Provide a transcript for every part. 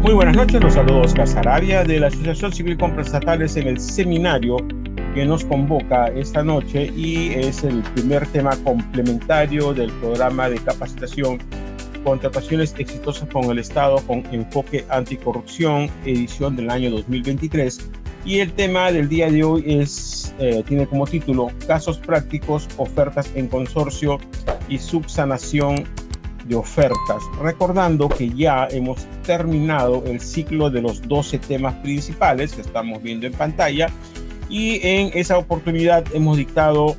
Muy buenas noches, los saludo Oscar Sarabia de la Asociación Civil Compras Estatales en el seminario que nos convoca esta noche y es el primer tema complementario del programa de capacitación Contrataciones exitosas con el Estado con enfoque anticorrupción, edición del año 2023. Y el tema del día de hoy tiene como título Casos prácticos, ofertas en consorcio y subsanación de ofertas, recordando que ya hemos terminado el ciclo de los 12 temas principales que estamos viendo en pantalla y en esa oportunidad hemos dictado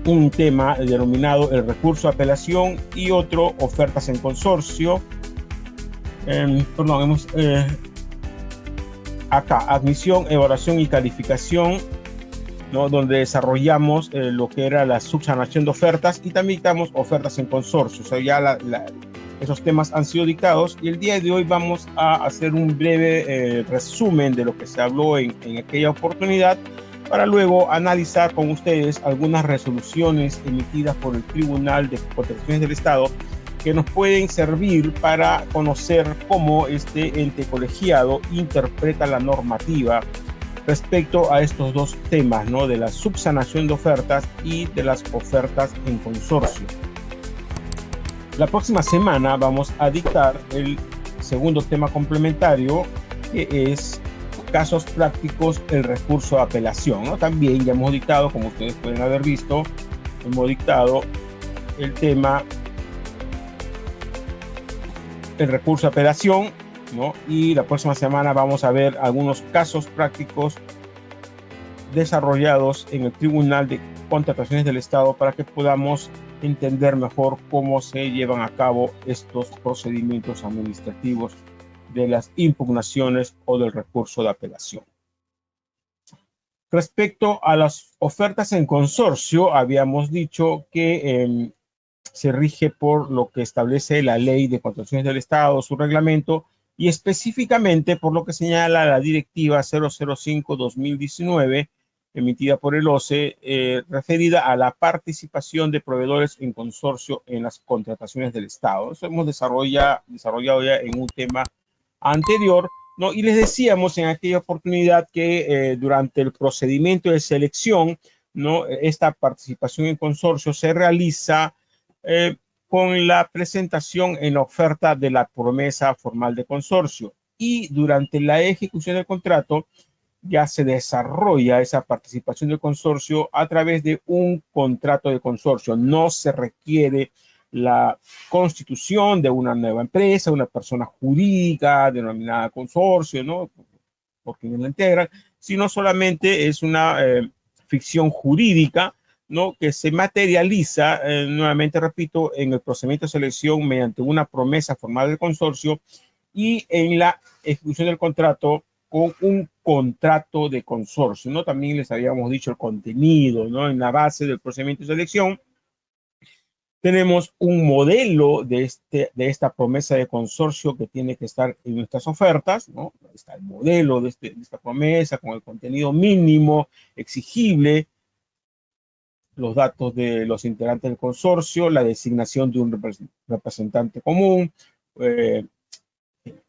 un tema denominado el recurso a apelación y otro ofertas en consorcio. Acá admisión, evaluación y calificación, ¿no? Donde desarrollamos lo que era la subsanación de ofertas y también dictamos ofertas en consorcio. O sea, ya esos temas han sido dictados y el día de hoy vamos a hacer un breve resumen de lo que se habló en aquella oportunidad para luego analizar con ustedes algunas resoluciones emitidas por el Tribunal de Contrataciones del Estado que nos pueden servir para conocer cómo este ente colegiado interpreta la normativa respecto a estos dos temas, ¿no? De la subsanación de ofertas y de las ofertas en consorcio. La próxima semana vamos a dictar el segundo tema complementario, que es casos prácticos, el recurso a apelación, ¿no? También ya hemos dictado, como ustedes pueden haber visto, hemos dictado el tema el recurso a apelación, ¿no? Y la próxima semana vamos a ver algunos casos prácticos desarrollados en el Tribunal de Contrataciones del Estado para que podamos entender mejor cómo se llevan a cabo estos procedimientos administrativos de las impugnaciones o del recurso de apelación. Respecto a las ofertas en consorcio, habíamos dicho que se rige por lo que establece la Ley de Contrataciones del Estado, su reglamento, y específicamente por lo que señala la Directiva 005-2019, emitida por el OCE, referida a la participación de proveedores en consorcio en las contrataciones del Estado. Eso hemos desarrollado ya en un tema anterior, ¿no? Y les decíamos en aquella oportunidad que durante el procedimiento de selección, ¿no? Esta participación en consorcio se realiza con la presentación en la oferta de la promesa formal de consorcio y durante la ejecución del contrato ya se desarrolla esa participación del consorcio a través de un contrato de consorcio. No se requiere la constitución de una nueva empresa, una persona jurídica denominada consorcio, ¿no? Por quienes la integran, sino solamente es una ficción jurídica, ¿no? Que se materializa, nuevamente repito, en el procedimiento de selección mediante una promesa formal del consorcio y en la ejecución del contrato con un contrato de consorcio, ¿no? También les habíamos dicho el contenido, ¿no? En la base del procedimiento de selección tenemos un modelo de esta promesa de consorcio que tiene que estar en nuestras ofertas, ¿no? Está el modelo de esta promesa con el contenido mínimo exigible, los datos de los integrantes del consorcio, la designación de un representante común,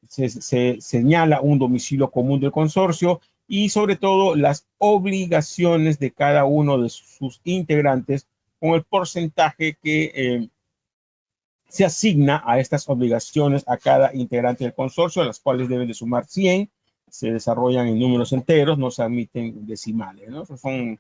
se señala un domicilio común del consorcio y sobre todo las obligaciones de cada uno de sus integrantes con el porcentaje que se asigna a estas obligaciones a cada integrante del consorcio, a las cuales deben de sumar 100, se desarrollan en números enteros, no se admiten decimales, ¿no? Esos son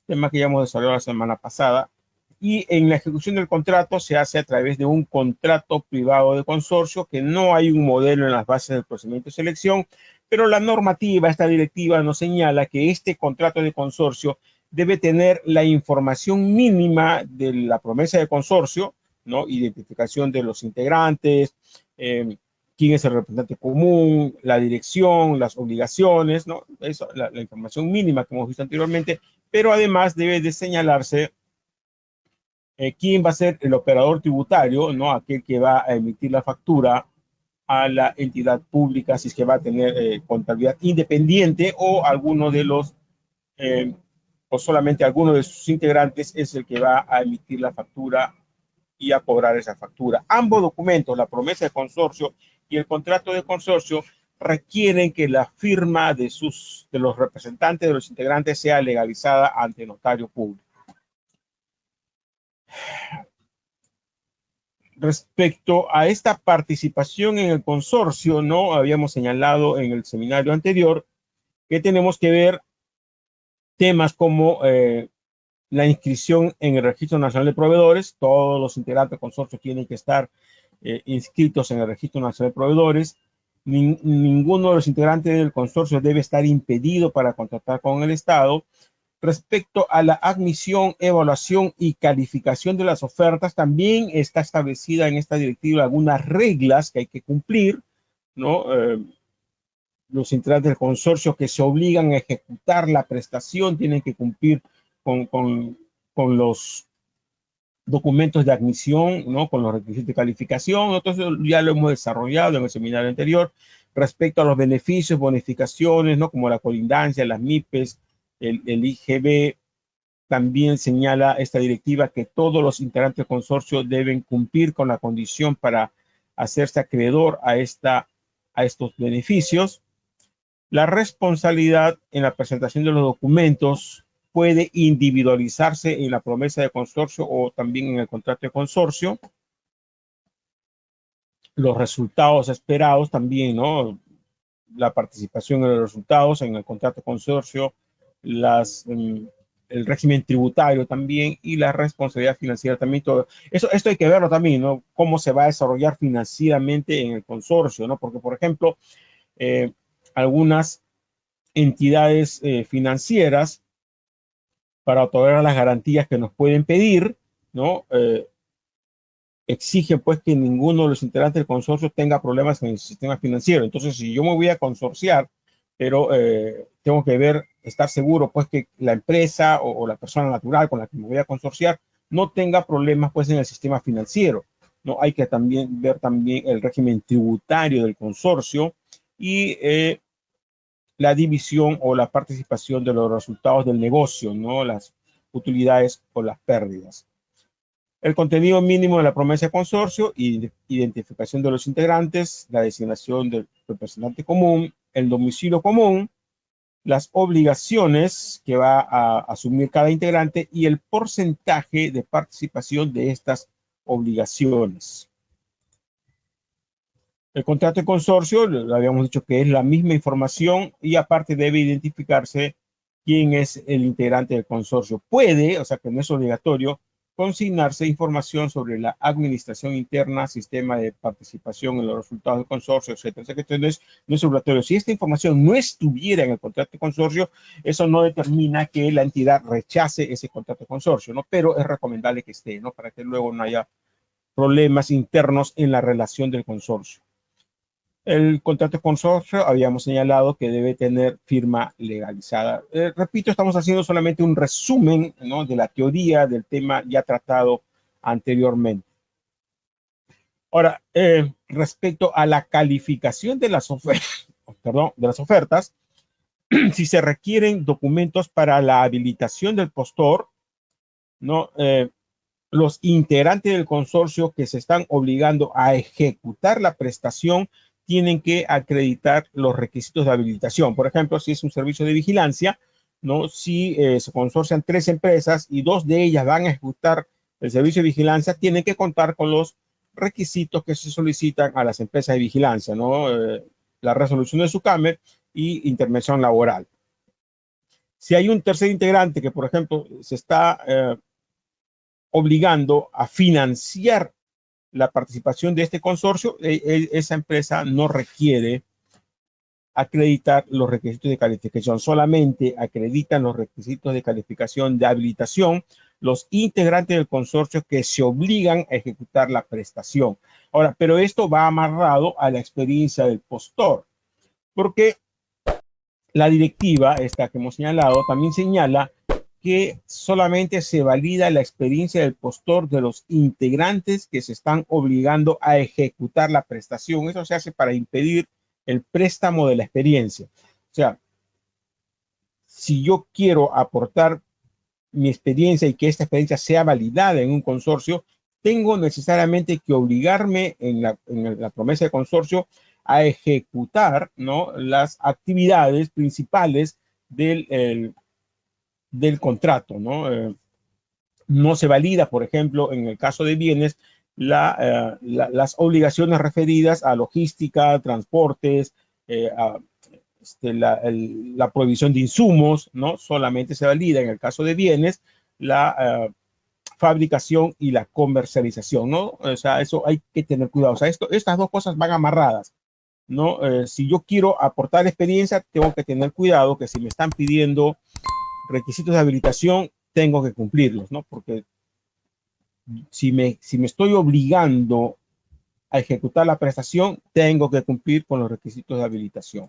temas que ya hemos desarrollado la semana pasada. Y en la ejecución del contrato se hace a través de un contrato privado de consorcio, que no hay un modelo en las bases del procedimiento de selección, pero la normativa, esta directiva, nos señala que este contrato de consorcio debe tener la información mínima de la promesa de consorcio, ¿no? Identificación de los integrantes, quién es el representante común, la dirección, las obligaciones, ¿no? Eso, la información mínima que hemos visto anteriormente, pero además debe de señalarse quién va a ser el operador tributario, ¿no? Aquel que va a emitir la factura a la entidad pública, si es que va a tener contabilidad independiente o alguno de los, o solamente alguno de sus integrantes es el que va a emitir la factura y a cobrar esa factura. Ambos documentos, la promesa de consorcio y el contrato de consorcio, requieren que la firma de los representantes de los integrantes sea legalizada ante notario público. Respecto a esta participación en el consorcio, ¿no? Habíamos señalado en el seminario anterior que tenemos que ver temas como la inscripción en el Registro Nacional de Proveedores. Todos los integrantes del consorcio tienen que estar inscritos en el Registro Nacional de Proveedores. Ninguno de los integrantes del consorcio debe estar impedido para contratar con el Estado. Respecto a la admisión, evaluación y calificación de las ofertas, también está establecida en esta directiva algunas reglas que hay que cumplir, ¿no? Los integrantes del consorcio que se obligan a ejecutar la prestación tienen que cumplir con los documentos de admisión, ¿no? Con los requisitos de calificación. Entonces ya lo hemos desarrollado en el seminario anterior. Respecto a los beneficios, bonificaciones, ¿no? Como la colindancia, las MIPES, el IGB, también señala esta directiva que todos los integrantes del consorcio deben cumplir con la condición para hacerse acreedor a estos beneficios. La responsabilidad en la presentación de los documentos puede individualizarse en la promesa de consorcio o también en el contrato de consorcio. Los resultados esperados también, ¿no? La participación en los resultados en el contrato de consorcio, el régimen tributario también y la responsabilidad financiera también. Todo esto hay que verlo también, ¿no? Cómo se va a desarrollar financieramente en el consorcio, ¿no? Porque, por ejemplo, algunas entidades financieras, para otorgar las garantías que nos pueden pedir, ¿no? Exigen pues que ninguno de los integrantes del consorcio tenga problemas en el sistema financiero. Entonces, si yo me voy a consorciar, pero tengo que estar seguro pues que la empresa o la persona natural con la que me voy a consorciar no tenga problemas pues en el sistema financiero, ¿no? Hay que también ver también el régimen tributario del consorcio y la división o la participación de los resultados del negocio, ¿no? Las utilidades o las pérdidas. El contenido mínimo de la promesa de consorcio, identificación de los integrantes, la designación del representante común, el domicilio común, las obligaciones que va a asumir cada integrante y el porcentaje de participación de estas obligaciones. El contrato de consorcio, lo habíamos dicho que es la misma información y aparte debe identificarse quién es el integrante del consorcio. Puede, o sea que no es obligatorio, consignarse información sobre la administración interna, sistema de participación en los resultados del consorcio, etcétera. O sea que esto no es obligatorio. Si esta información no estuviera en el contrato de consorcio, eso no determina que la entidad rechace ese contrato de consorcio, ¿no? Pero es recomendable que esté, ¿no? Para que luego no haya problemas internos en la relación del consorcio. El contrato de consorcio habíamos señalado que debe tener firma legalizada. Repito, estamos haciendo solamente un resumen, ¿no? De la teoría del tema ya tratado anteriormente. Ahora, respecto a la calificación de las ofertas, si se requieren documentos para la habilitación del postor, ¿no? Los integrantes del consorcio que se están obligando a ejecutar la prestación tienen que acreditar los requisitos de habilitación. Por ejemplo, si es un servicio de vigilancia, ¿no? Si se consorcian 3 empresas y 2 de ellas van a ejecutar el servicio de vigilancia, tienen que contar con los requisitos que se solicitan a las empresas de vigilancia, ¿no? La resolución de SUCAMER y intervención laboral. Si hay un tercer integrante que, por ejemplo, se está obligando a financiar la participación de este consorcio, esa empresa no requiere acreditar los requisitos de calificación, solamente acreditan los requisitos de calificación de habilitación los integrantes del consorcio que se obligan a ejecutar la prestación. Ahora, pero esto va amarrado a la experiencia del postor, porque la directiva, esta que hemos señalado, también señala que solamente se valida la experiencia del postor de los integrantes que se están obligando a ejecutar la prestación. Eso se hace para impedir el préstamo de la experiencia. O sea, si yo quiero aportar mi experiencia y que esta experiencia sea validada en un consorcio, tengo necesariamente que obligarme en la promesa de consorcio a ejecutar, ¿no?, las actividades principales del contrato, ¿no? No se valida, por ejemplo, en el caso de bienes, las obligaciones referidas a logística, transportes, a la provisión de insumos, ¿no? Solamente se valida en el caso de bienes la fabricación y la comercialización, ¿no? O sea, eso hay que tener cuidado. O sea, estas dos cosas van amarradas, ¿no? Si yo quiero aportar experiencia, tengo que tener cuidado que si me están pidiendo requisitos de habilitación, tengo que cumplirlos, ¿no? Porque si me estoy obligando a ejecutar la prestación, tengo que cumplir con los requisitos de habilitación.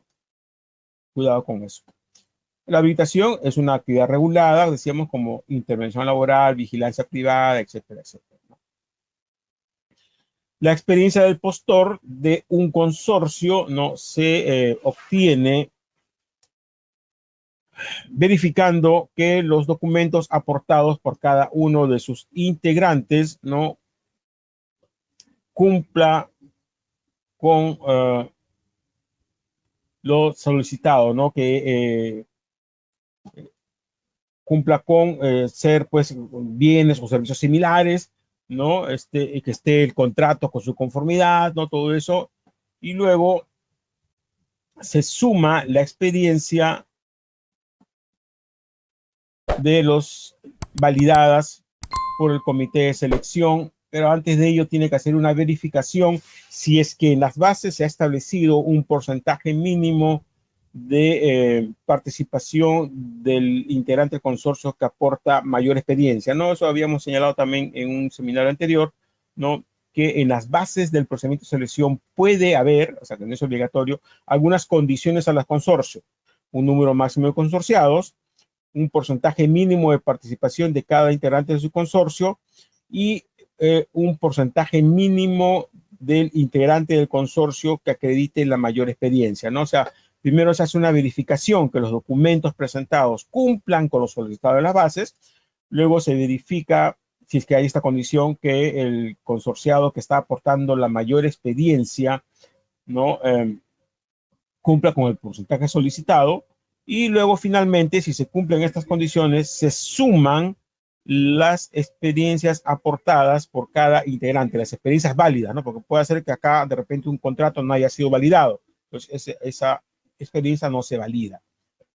Cuidado con eso. La habilitación es una actividad regulada, decíamos, como intervención laboral, vigilancia privada, etcétera, etcétera, ¿no? La experiencia del postor de un consorcio no se obtiene verificando que los documentos aportados por cada uno de sus integrantes no cumpla con lo solicitado, ¿no? Que cumpla con ser, pues, bienes o servicios similares, ¿no? Que esté el contrato con su conformidad, ¿no? Todo eso. Y luego se suma la experiencia de los validadas por el comité de selección, pero antes de ello tiene que hacer una verificación si es que en las bases se ha establecido un porcentaje mínimo de participación del integrante del consorcio que aporta mayor experiencia, ¿no? Eso habíamos señalado también en un seminario anterior, ¿no? Que en las bases del procedimiento de selección puede haber, o sea, que no es obligatorio, algunas condiciones a los consorcios, un número máximo de consorciados, un porcentaje mínimo de participación de cada integrante de su consorcio y un porcentaje mínimo del integrante del consorcio que acredite la mayor experiencia, ¿no? O sea, primero se hace una verificación que los documentos presentados cumplan con los solicitados de las bases, luego se verifica si es que hay esta condición que el consorciado que está aportando la mayor experiencia, ¿no? Cumpla con el porcentaje solicitado y luego finalmente, si se cumplen estas condiciones, se suman las experiencias aportadas por cada integrante, las experiencias válidas, ¿no? Porque puede ser que acá de repente un contrato no haya sido validado, entonces esa experiencia no se valida.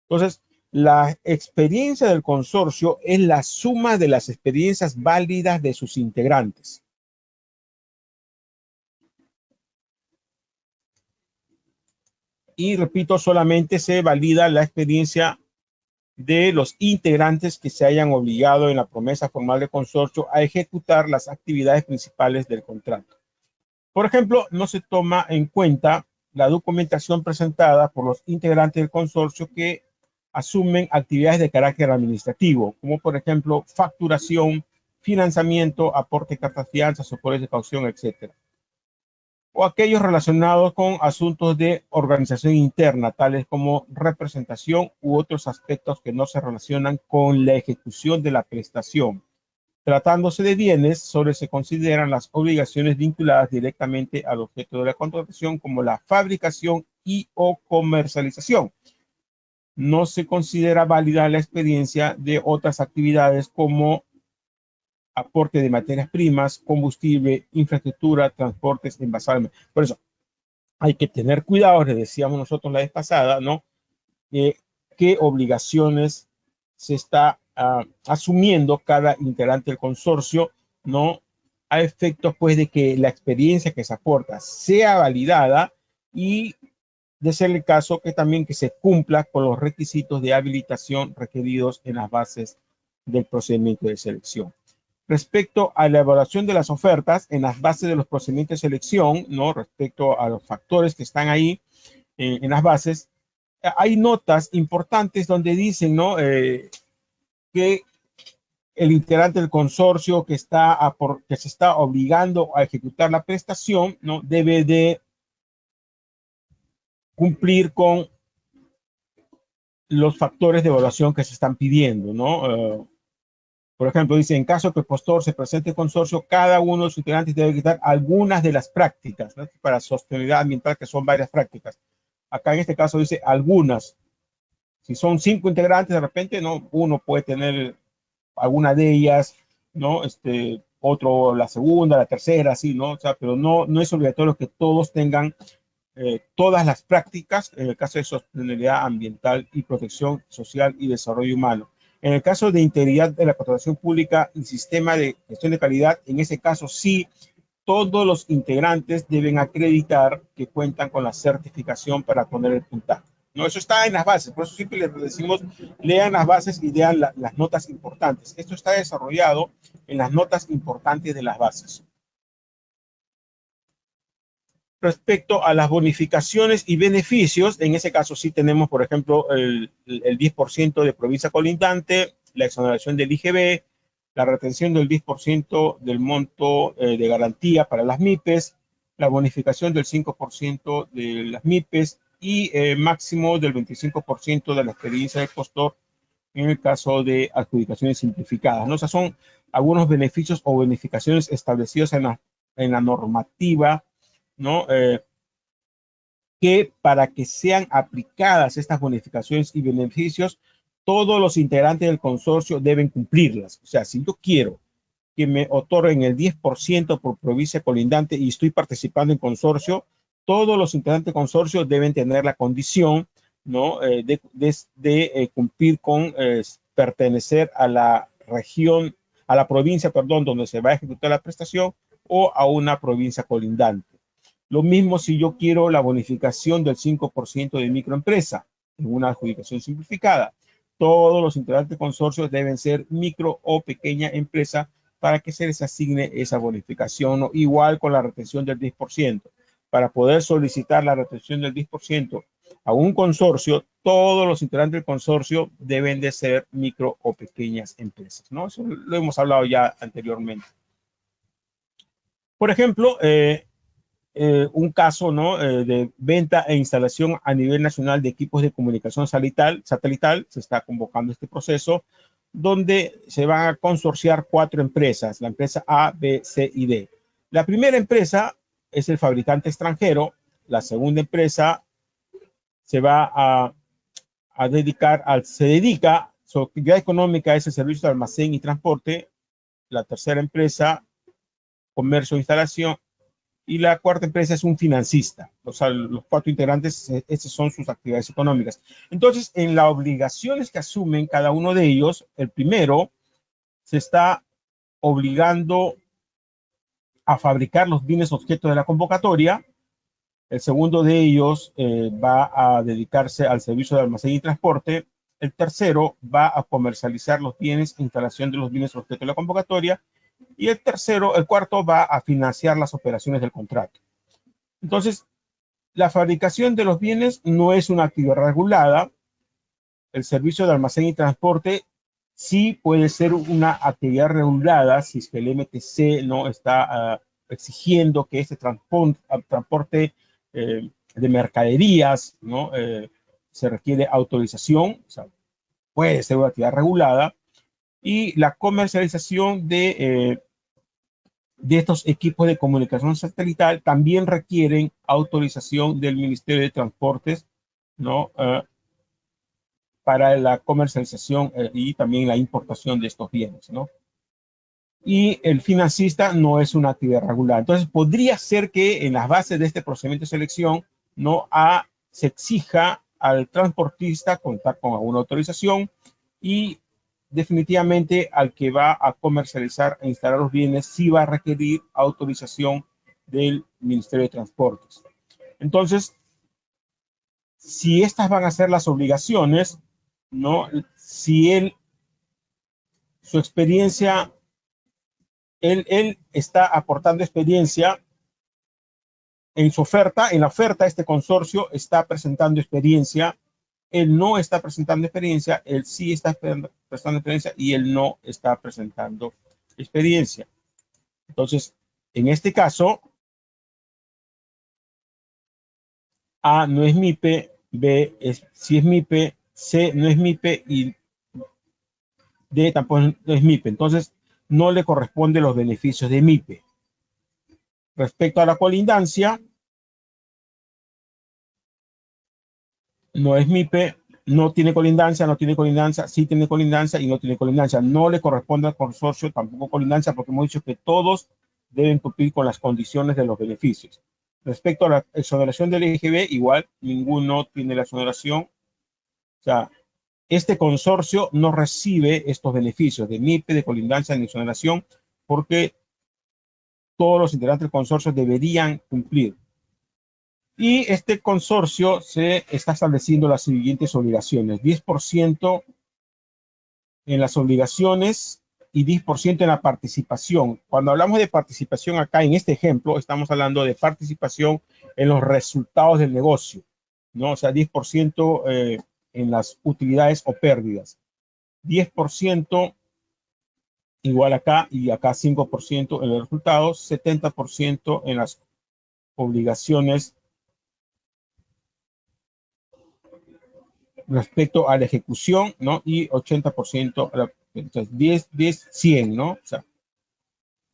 Entonces, la experiencia del consorcio es la suma de las experiencias válidas de sus integrantes. Y repito, solamente se valida la experiencia de los integrantes que se hayan obligado en la promesa formal de consorcio a ejecutar las actividades principales del contrato. Por ejemplo, no se toma en cuenta la documentación presentada por los integrantes del consorcio que asumen actividades de carácter administrativo, como por ejemplo facturación, financiamiento, aporte de cartas fianzas, soportes de caución, etcétera, o aquellos relacionados con asuntos de organización interna, tales como representación u otros aspectos que no se relacionan con la ejecución de la prestación. Tratándose de bienes, solo se consideran las obligaciones vinculadas directamente al objeto de la contratación, como la fabricación y o comercialización. No se considera válida la experiencia de otras actividades como aporte de materias primas, combustible, infraestructura, transportes, envasado. Por eso hay que tener cuidado, les decíamos nosotros la vez pasada, ¿no? Qué obligaciones se está asumiendo cada integrante del consorcio, ¿no? A efectos, pues, de que la experiencia que se aporta sea validada y, de ser el caso, que también que se cumpla con los requisitos de habilitación requeridos en las bases del procedimiento de selección. Respecto a la evaluación de las ofertas en las bases de los procedimientos de selección, ¿no? Respecto a los factores que están ahí en las bases, hay notas importantes donde dicen, ¿no? Que el integrante del consorcio que se está obligando a ejecutar la prestación, ¿no? Debe de cumplir con los factores de evaluación que se están pidiendo, ¿no? Por ejemplo, dice, en caso que el postor se presente en consorcio, cada uno de sus integrantes debe quitar algunas de las prácticas, ¿no?, para sostenibilidad ambiental, que son varias prácticas. Acá en este caso dice algunas. Si son 5 integrantes, de repente, ¿no?, uno puede tener alguna de ellas, ¿no? Otro la segunda, la tercera, así, ¿no? O sea, pero no es obligatorio que todos tengan todas las prácticas en el caso de sostenibilidad ambiental y protección social y desarrollo humano. En el caso de integridad de la contratación pública y sistema de gestión de calidad, en ese caso sí, todos los integrantes deben acreditar que cuentan con la certificación para poner el puntaje. No, eso está en las bases, por eso siempre les decimos, lean las bases y lean las notas importantes. Esto está desarrollado en las notas importantes de las bases. Respecto a las bonificaciones y beneficios, en ese caso sí tenemos, por ejemplo, el 10% de provincia colindante, la exoneración del IGB, la retención del 10% del monto de garantía para las MIPES, la bonificación del 5% de las MIPES y máximo del 25% de la experiencia del postor en el caso de adjudicaciones simplificadas, ¿no? O sea, son algunos beneficios o bonificaciones establecidos en la normativa, ¿no? Que para que sean aplicadas estas bonificaciones y beneficios, todos los integrantes del consorcio deben cumplirlas. O sea, si yo quiero que me otorguen el 10% por provincia colindante y estoy participando en consorcio, todos los integrantes del consorcio deben tener la condición, ¿no?, de cumplir con pertenecer a la región, a la provincia, perdón, donde se va a ejecutar la prestación o a una provincia colindante. Lo mismo si yo quiero la bonificación del 5% de microempresa en una adjudicación simplificada. Todos los integrantes del consorcio deben ser micro o pequeña empresa para que se les asigne esa bonificación, ¿no? Igual con la retención del 10%. Para poder solicitar la retención del 10% a un consorcio, todos los integrantes del consorcio deben de ser micro o pequeñas empresas, ¿no? Eso lo hemos hablado ya anteriormente. Por ejemplo, un caso, ¿no?, de venta e instalación a nivel nacional de equipos de comunicación satelital. Se está convocando este proceso donde se van a consorciar 4 empresas, la empresa A, B, C y D. La primera empresa es el fabricante extranjero, la segunda empresa se va a dedicar se dedica, su actividad económica es el servicio de almacén y transporte, la tercera empresa, comercio e instalación, y la cuarta empresa es un financista. O sea, los 4 integrantes, esas son sus actividades económicas. Entonces, en las obligaciones que asumen cada uno de ellos, el primero se está obligando a fabricar los bienes objeto de la convocatoria. El segundo de ellos va a dedicarse al servicio de almacén y transporte. El tercero va a comercializar los bienes e instalación de los bienes objeto de la convocatoria. Y el cuarto va a financiar las operaciones del contrato. Entonces, la fabricación de los bienes no es una actividad regulada. El servicio de almacén y transporte sí puede ser una actividad regulada si es que el MTC no está exigiendo que este transporte de mercaderías, ¿no?, se requiere autorización. O sea, puede ser una actividad regulada. Y la comercialización de estos equipos de comunicación satelital también requieren autorización del Ministerio de Transportes, ¿no?, para la comercialización y también la importación de estos bienes, ¿no? Y el financista no es una actividad regular. Entonces, podría ser que en las bases de este procedimiento de selección no se exija al transportista contar con alguna autorización, y definitivamente al que va a comercializar e instalar los bienes sí va a requerir autorización del Ministerio de Transportes. Entonces, si estas van a ser las obligaciones, ¿no?, si su experiencia, él está aportando experiencia en su oferta, en la oferta este consorcio está presentando experiencia, él no está presentando experiencia, él sí está prestando experiencia y él no está presentando experiencia. Entonces, en este caso, A no es MIPE, B sí es MIPE, C no es MIPE y tampoco es MIPE. Entonces, no le corresponde los beneficios de MIPE. Respecto a la colindancia, no es MIPE, no tiene colindancia, no tiene colindancia, sí tiene colindancia y no tiene colindancia. No le corresponde al consorcio tampoco colindancia porque hemos dicho que todos deben cumplir con las condiciones de los beneficios. Respecto a la exoneración del IGB, igual, ninguno tiene la exoneración. O sea, este consorcio no recibe estos beneficios de MIPE, de colindancia, ni exoneración, porque todos los integrantes del consorcio deberían cumplir. Y este consorcio se está estableciendo las siguientes obligaciones: 10% en las obligaciones y 10% en la participación. Cuando hablamos de participación acá en este ejemplo, estamos hablando de participación en los resultados del negocio, ¿no? O sea, 10% en las utilidades o pérdidas. 10% igual acá y acá 5% en los resultados, 70% en las obligaciones respecto a la ejecución, ¿no? Y 80% a la, entonces 10, 100, ¿no? O sea,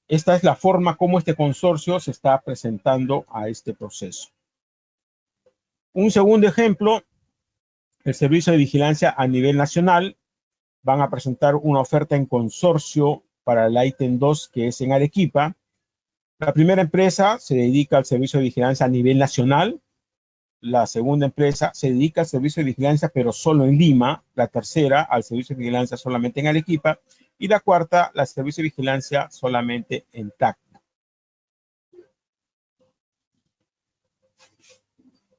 esta es la forma como este consorcio se está presentando a este proceso. Un segundo ejemplo, el servicio de vigilancia a nivel nacional. Van a presentar una oferta en consorcio para el ítem 2, que es en Arequipa. La primera empresa se dedica al servicio de vigilancia a nivel nacional. La segunda empresa se dedica al servicio de vigilancia, pero solo en Lima. La tercera, al servicio de vigilancia solamente en Arequipa. Y la cuarta, al servicio de vigilancia solamente en Tacna.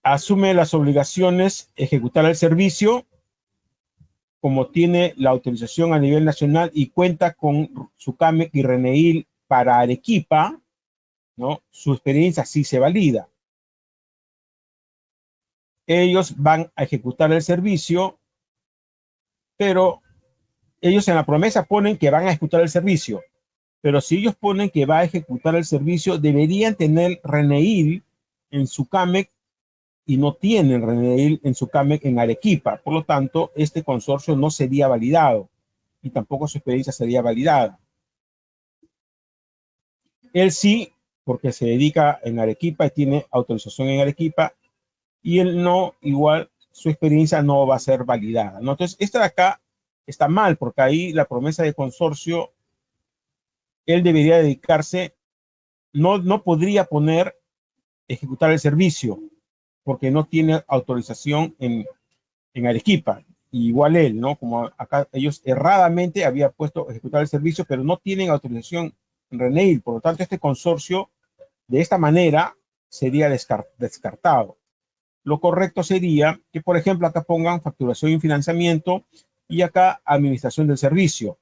Asume las obligaciones, ejecutar el servicio, como tiene la autorización a nivel nacional y cuenta con su CAMEC y RENEIL para Arequipa, ¿no? Su experiencia sí se valida. Ellos van a ejecutar el servicio, pero ellos en la promesa ponen que van a ejecutar el servicio. Pero si ellos ponen que va a ejecutar el servicio, deberían tener RENEIL en su CAMEC y no tienen RENEIL en su CAMEC en Arequipa. Por lo tanto, este consorcio no sería validado y tampoco su experiencia sería validada. Él sí, porque se dedica en Arequipa y tiene autorización en Arequipa, y él no, igual su experiencia no va a ser validada, ¿no? Entonces, esta de acá está mal, porque ahí la promesa de consorcio, él debería dedicarse, no podría poner ejecutar el servicio, porque no tiene autorización en Arequipa. Igual él, ¿no? Como acá ellos erradamente había puesto ejecutar el servicio, pero no tienen autorización en RENEIL. Por lo tanto, este consorcio, de esta manera, sería descartado. Lo correcto sería que, por ejemplo, acá pongan facturación y financiamiento y acá administración del servicio.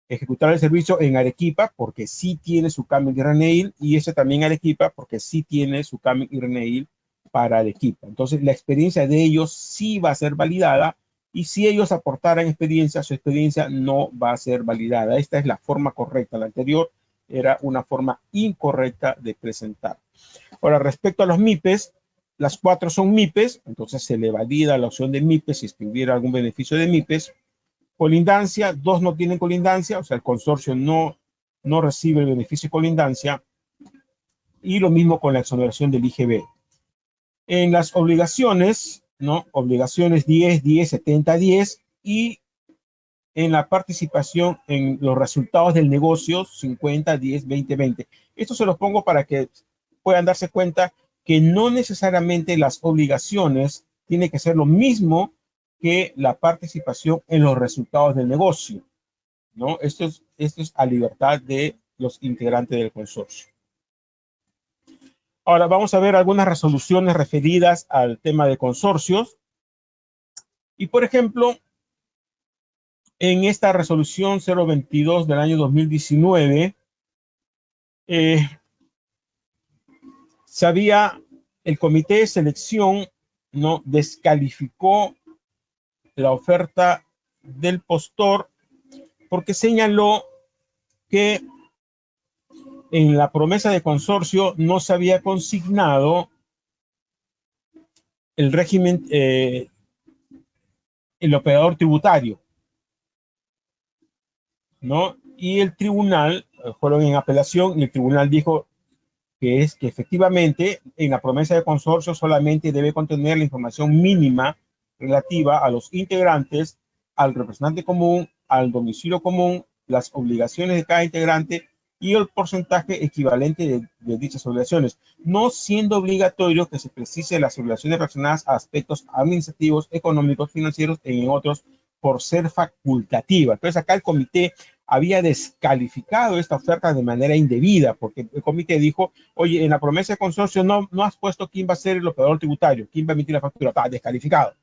Ejecutar el servicio en Arequipa porque sí tiene su CAMEC y RENEIL, y ese también Arequipa porque sí tiene su CAMEC y RENEIL para Arequipa. Entonces, la experiencia de ellos sí va a ser validada, y si ellos aportaran experiencia, su experiencia no va a ser validada. Esta es la forma correcta. La anterior era una forma incorrecta de presentar. Ahora, respecto a los MIPES, las 4 son MIPES, entonces se le valida la opción de MIPES si tuviera algún beneficio de MIPES. Colindancia, 2 no tienen colindancia, o sea, el consorcio no recibe el beneficio de colindancia, y lo mismo con la exoneración del IGB. En las obligaciones, ¿no? Obligaciones 10, 10, 70, 10, y en la participación en los resultados del negocio 50, 10, 20, 20. Esto se los pongo para que puedan darse cuenta que no necesariamente las obligaciones tienen que ser lo mismo que la participación en los resultados del negocio, ¿no? Esto es a libertad de los integrantes del consorcio. Ahora vamos a ver algunas resoluciones referidas al tema de consorcios. Y por ejemplo, en esta resolución 022 del año 2019, el comité de selección, ¿no?, descalificó la oferta del postor porque señaló que en la promesa de consorcio no se había consignado el régimen, el operador tributario. ¿no? Y el tribunal, fueron en apelación, y el tribunal dijo que es que efectivamente en la promesa de consorcio solamente debe contener la información mínima relativa a los integrantes, al representante común, al domicilio común, las obligaciones de cada integrante y el porcentaje equivalente de dichas obligaciones, no siendo obligatorio que se precise las obligaciones relacionadas a aspectos administrativos, económicos, financieros y en otros por ser facultativa. Entonces acá el comité había descalificado esta oferta de manera indebida, porque el comité dijo, oye, en la promesa de consorcio no has puesto quién va a ser el operador tributario, quién va a emitir la factura, está descalificado.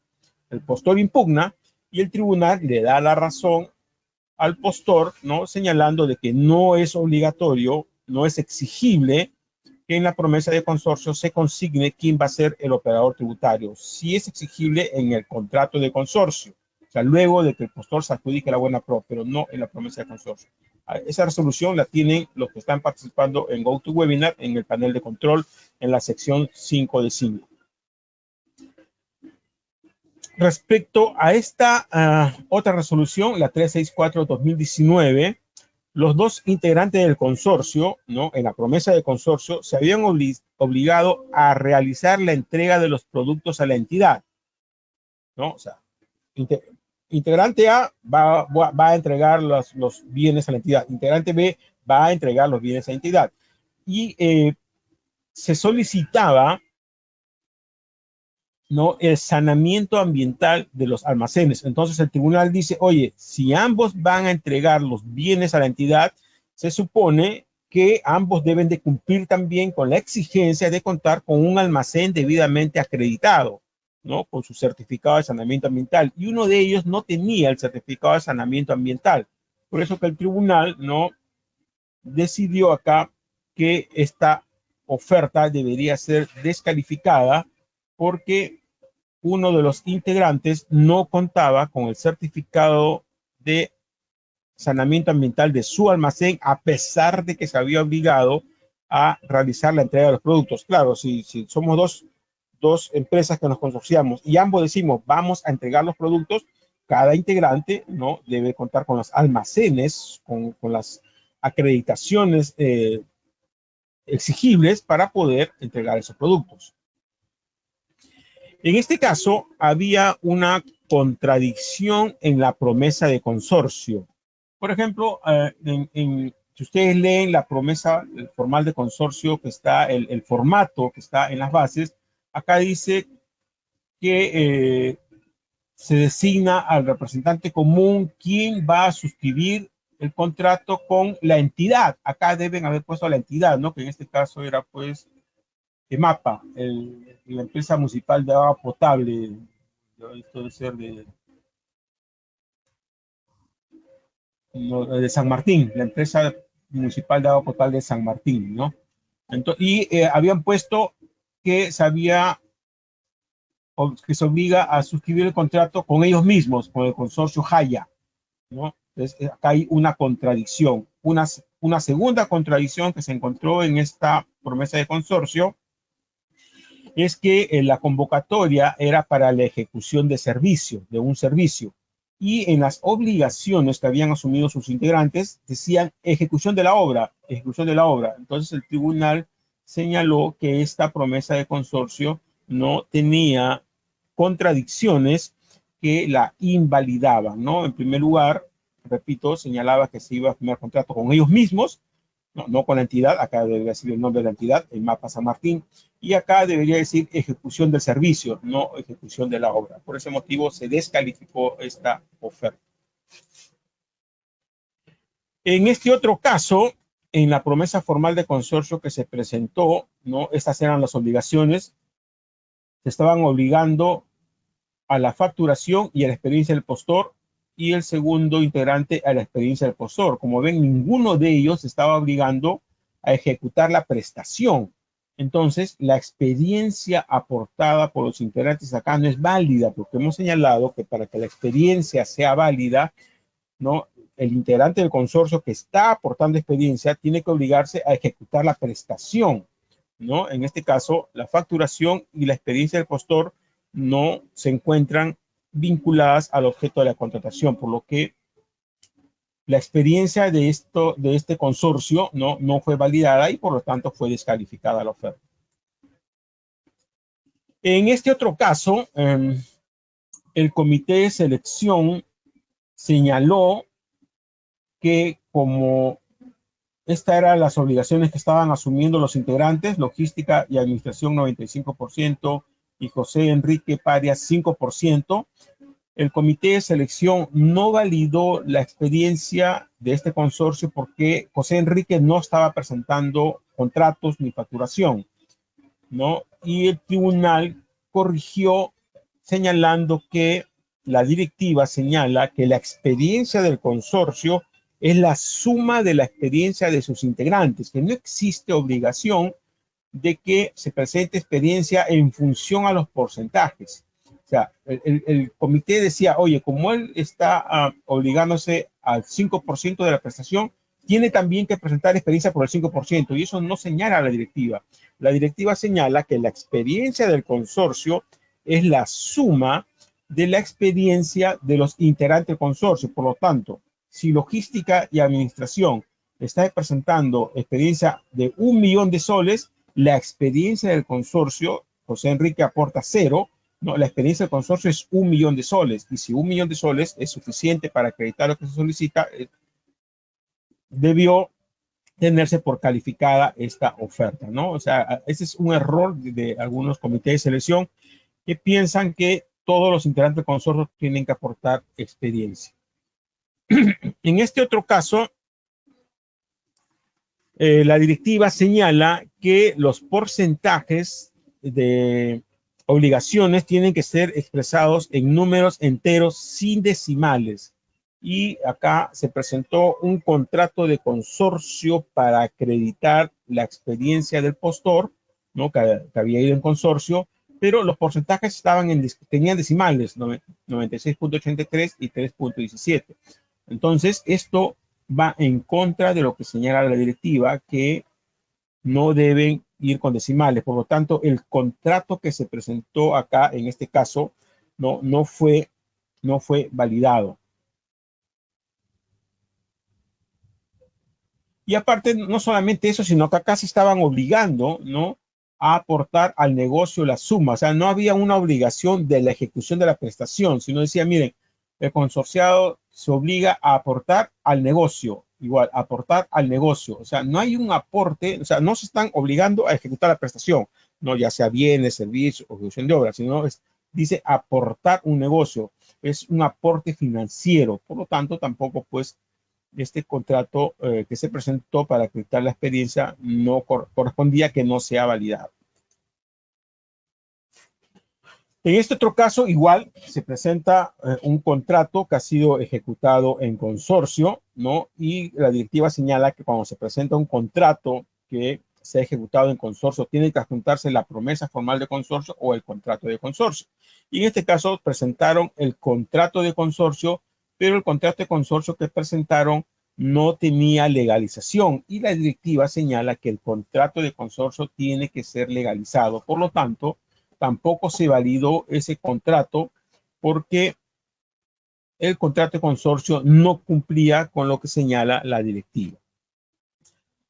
El postor impugna y el tribunal le da la razón al postor, ¿no? Señalando de que no es obligatorio, no es exigible que en la promesa de consorcio se consigne quién va a ser el operador tributario. Sí es exigible en el contrato de consorcio, o sea, luego de que el postor se adjudique la buena pro, pero no en la promesa de consorcio. Esa resolución la tienen los que están participando en GoToWebinar, en el panel de control, en la sección 5 de 5. Respecto a esta otra resolución, la 364-2019, los dos integrantes del consorcio, ¿no? En la promesa de consorcio, se habían obligado a realizar la entrega de los productos a la entidad, ¿no? O sea, integrante A va a entregar los bienes a la entidad, integrante B va a entregar los bienes a la entidad. Y se solicitaba, ¿no?, el saneamiento ambiental de los almacenes. Entonces el tribunal dice, oye, si ambos van a entregar los bienes a la entidad, se supone que ambos deben de cumplir también con la exigencia de contar con un almacén debidamente acreditado, ¿no?, con su certificado de saneamiento ambiental. Y uno de ellos no tenía el certificado de saneamiento ambiental. Por eso que el tribunal, ¿no?, decidió acá que esta oferta debería ser descalificada porque uno de los integrantes no contaba con el certificado de saneamiento ambiental de su almacén, a pesar de que se había obligado a realizar la entrega de los productos. Claro, si somos dos empresas que nos consorciamos y ambos decimos vamos a entregar los productos, cada integrante, ¿no?, debe contar con los almacenes, con las acreditaciones exigibles para poder entregar esos productos. En este caso, había una contradicción en la promesa de consorcio. Por ejemplo, si ustedes leen la promesa formal de consorcio, que está el formato que está en las bases, acá dice que se designa al representante común quien va a suscribir el contrato con la entidad. Acá deben haber puesto a la entidad, ¿no?, que en este caso era pues EMAPA, la empresa municipal de agua potable. Esto debe ser de San Martín, la empresa municipal de agua potable de San Martín, ¿no? Entonces, y habían puesto que que se obliga a suscribir el contrato con ellos mismos, con el consorcio Jaya, ¿no? Entonces, acá hay una contradicción, una segunda contradicción que se encontró en esta promesa de consorcio, es que la convocatoria era para la ejecución de servicio, de un servicio, y en las obligaciones que habían asumido sus integrantes decían ejecución de la obra, ejecución de la obra. Entonces el tribunal señaló que esta promesa de consorcio no tenía contradicciones que la invalidaban, ¿no? En primer lugar, repito, señalaba que se iba a firmar contrato con ellos mismos, no con la entidad. Acá debería decir el nombre de la entidad, el MAPA San Martín, y acá debería decir ejecución del servicio, no ejecución de la obra. Por ese motivo se descalificó esta oferta. En este otro caso, en la promesa formal de consorcio que se presentó, ¿no?, estas eran las obligaciones. Se estaban obligando a la facturación y a la experiencia del postor, y el segundo integrante a la experiencia del postor. Como ven, ninguno de ellos estaba obligando a ejecutar la prestación. Entonces, la experiencia aportada por los integrantes acá no es válida, porque hemos señalado que para que la experiencia sea válida, ¿no?, el integrante del consorcio que está aportando experiencia tiene que obligarse a ejecutar la prestación, ¿no? En este caso, la facturación y la experiencia del postor no se encuentran vinculadas al objeto de la contratación, por lo que la experiencia de este consorcio no fue validada y por lo tanto fue descalificada la oferta. En este otro caso, el comité de selección señaló que como estas eran las obligaciones que estaban asumiendo los integrantes, logística y administración 95% y José Enrique Parias 5%, el comité de selección no validó la experiencia de este consorcio porque José Enrique no estaba presentando contratos ni facturación, ¿no? Y el tribunal corrigió señalando que la directiva señala que la experiencia del consorcio es la suma de la experiencia de sus integrantes, que no existe obligación de que se presente experiencia en función a los porcentajes. O sea, el comité decía, oye, como él está obligándose al 5% de la prestación, tiene también que presentar experiencia por el 5%, y eso no señala la directiva. La directiva señala que la experiencia del consorcio es la suma de la experiencia de los integrantes del consorcio. Por lo tanto, si logística y administración está presentando experiencia de 1 millón de soles, la experiencia del consorcio, José Enrique aporta 0, no, la experiencia del consorcio es 1 millón de soles, y si 1 millón de soles es suficiente para acreditar lo que se solicita, debió tenerse por calificada esta oferta, ¿no? O sea, ese es un error de algunos comités de selección que piensan que todos los integrantes del consorcio tienen que aportar experiencia. En este otro caso, la directiva señala que los porcentajes de obligaciones tienen que ser expresados en números enteros sin decimales. Y acá se presentó un contrato de consorcio para acreditar la experiencia del postor, ¿no? que había ido en consorcio, pero los porcentajes tenían decimales, 96.83 y 3.17. Entonces, esto va en contra de lo que señala la directiva, que no deben ir con decimales. Por lo tanto, el contrato que se presentó acá, en este caso, no fue validado. Y aparte, no solamente eso, sino que acá se estaban obligando, ¿no?, a aportar al negocio la suma. O sea, no había una obligación de la ejecución de la prestación, sino decía, miren, el consorciado se obliga a aportar al negocio, igual, aportar al negocio. O sea, no hay un aporte, o sea, no se están obligando a ejecutar la prestación, no ya sea bienes, servicios o ejecución de obras, sino dice aportar un negocio, es un aporte financiero. Por lo tanto, tampoco, pues, este contrato que se presentó para acreditar la experiencia no correspondía que no sea validado. En este otro caso, igual, se presenta un contrato que ha sido ejecutado en consorcio, ¿no? Y la directiva señala que cuando se presenta un contrato que se ha ejecutado en consorcio, tiene que adjuntarse la promesa formal de consorcio o el contrato de consorcio. Y en este caso presentaron el contrato de consorcio, pero el contrato de consorcio que presentaron no tenía legalización, y la directiva señala que el contrato de consorcio tiene que ser legalizado. Por lo tanto, tampoco se validó ese contrato porque el contrato de consorcio no cumplía con lo que señala la directiva.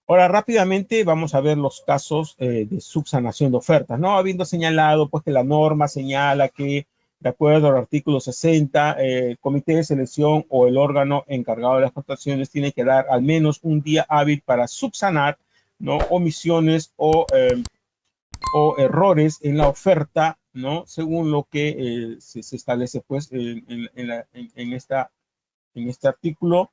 Ahora, rápidamente vamos a ver los casos de subsanación de ofertas, ¿no? Habiendo señalado, pues, que la norma señala que, de acuerdo al artículo 60, el comité de selección o el órgano encargado de las contrataciones tiene que dar al menos un día hábil para subsanar, ¿no?, omisiones o errores en la oferta, ¿no?, según lo que se establece, pues, en este artículo,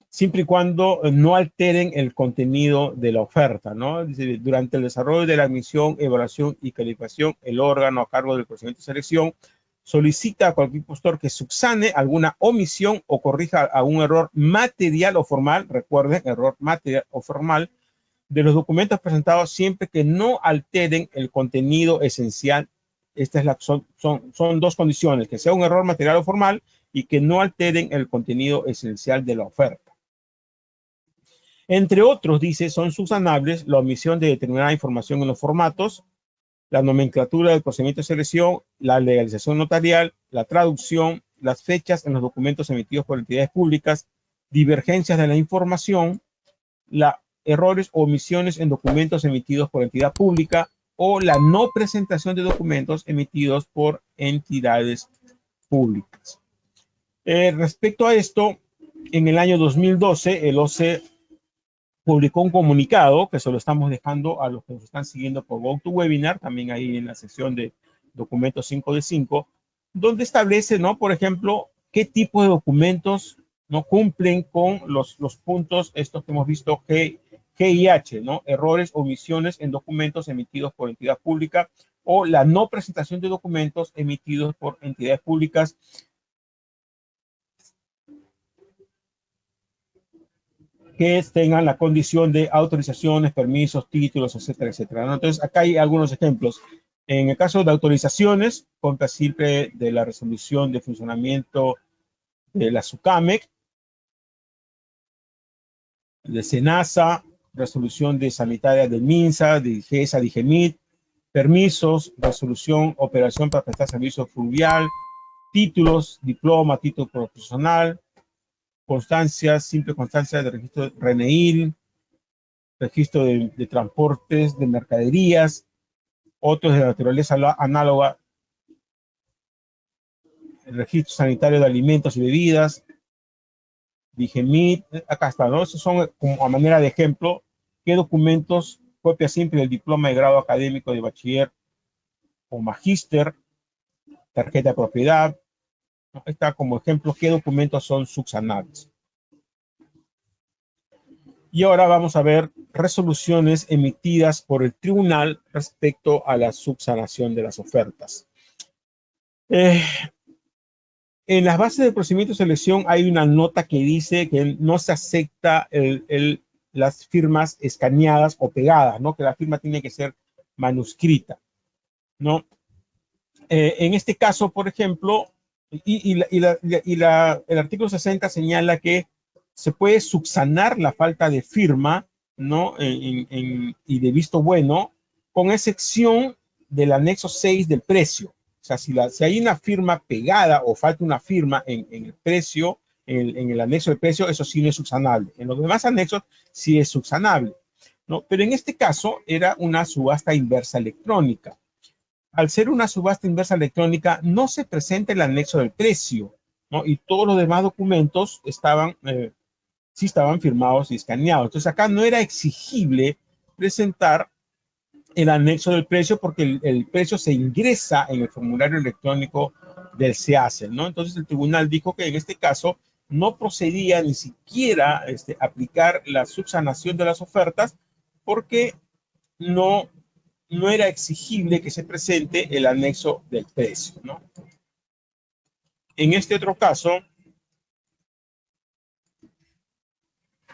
siempre y cuando no alteren el contenido de la oferta, ¿no? Dice, durante el desarrollo de la admisión, evaluación y calificación, el órgano a cargo del procedimiento de selección solicita a cualquier postor que subsane alguna omisión o corrija algún error material o formal, recuerden, error material o formal, de los documentos presentados siempre que no alteren el contenido esencial. Son dos condiciones, que sea un error material o formal y que no alteren el contenido esencial de la oferta. Entre otros, dice, son subsanables la omisión de determinada información en los formatos, la nomenclatura del procedimiento de selección, la legalización notarial, la traducción, las fechas en los documentos emitidos por entidades públicas, divergencias de la información, errores o omisiones en documentos emitidos por entidad pública o la no presentación de documentos emitidos por entidades públicas. Respecto a esto, en el año 2012, el OCE publicó un comunicado que se lo estamos dejando a los que nos están siguiendo por GoToWebinar, también ahí en la sección de documentos 5 de 5, donde establece, ¿no? Por ejemplo, qué tipo de documentos no cumplen con los puntos estos que hemos visto, G y H, ¿no? Errores, omisiones en documentos emitidos por entidad pública o la no presentación de documentos emitidos por entidades públicas que tengan la condición de autorizaciones, permisos, títulos, etcétera, etcétera, ¿no? Entonces, acá hay algunos ejemplos. En el caso de autorizaciones, copia simple de la resolución de funcionamiento de la SUCAMEC, de SENASA, resolución de sanitaria del MINSA, de GESA, de GEMIT, permisos, resolución, operación para prestar servicio fluvial, títulos, diploma, título profesional, constancias, simple constancia de registro RENEIL, registro de transportes de mercaderías, otros de naturaleza análoga, el registro sanitario de alimentos y bebidas, DIGEMIT, acá está, ¿no? Esos son como a manera de ejemplo, qué documentos, copia simple del diploma de grado académico de bachiller o magíster, tarjeta de propiedad, ¿no? Está como ejemplo qué documentos son subsanables. Y ahora vamos a ver resoluciones emitidas por el tribunal respecto a la subsanación de las ofertas. En las bases de procedimiento de selección hay una nota que dice que no se acepta las firmas escaneadas o pegadas, ¿no? Que la firma tiene que ser manuscrita, ¿no? En este caso, por ejemplo, el artículo 60 señala que se puede subsanar la falta de firma, ¿no? Y de visto bueno, con excepción del anexo 6 del precio. O sea, si hay una firma pegada o falta una firma en el precio, en el anexo del precio, eso sí no es subsanable. En los demás anexos sí es subsanable, ¿no? Pero en este caso era una subasta inversa electrónica. Al ser una subasta inversa electrónica, no se presenta el anexo del precio, ¿no? Y todos los demás documentos sí estaban firmados y escaneados. Entonces acá no era exigible presentar el anexo del precio porque el precio se ingresa en el formulario electrónico del SEACE, ¿no? Entonces el tribunal dijo que en este caso no procedía ni siquiera aplicar la subsanación de las ofertas porque no era exigible que se presente el anexo del precio, ¿no? En este otro caso,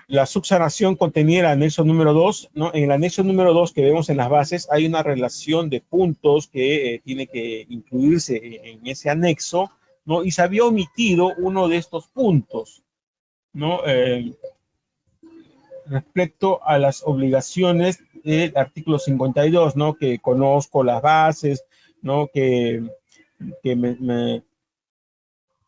la subsanación contenía el anexo número 2, ¿no? En el anexo número 2 que vemos en las bases hay una relación de puntos que tiene que incluirse en ese anexo, ¿no? Y se había omitido uno de estos puntos, ¿no? Respecto a las obligaciones del artículo 52, ¿no? Que conozco las bases, ¿no? Que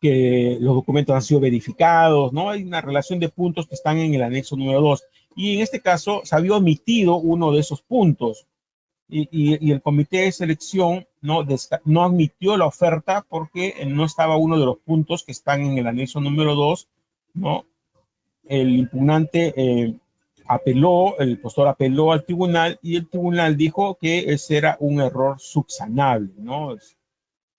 los documentos han sido verificados, ¿no? Hay una relación de puntos que están en el anexo número 2. Y en este caso se había omitido uno de esos puntos. Y el comité de selección no admitió la oferta porque no estaba uno de los puntos que están en el anexo número 2, ¿no? El impugnante el postor apeló al tribunal y el tribunal dijo que ese era un error subsanable, ¿no?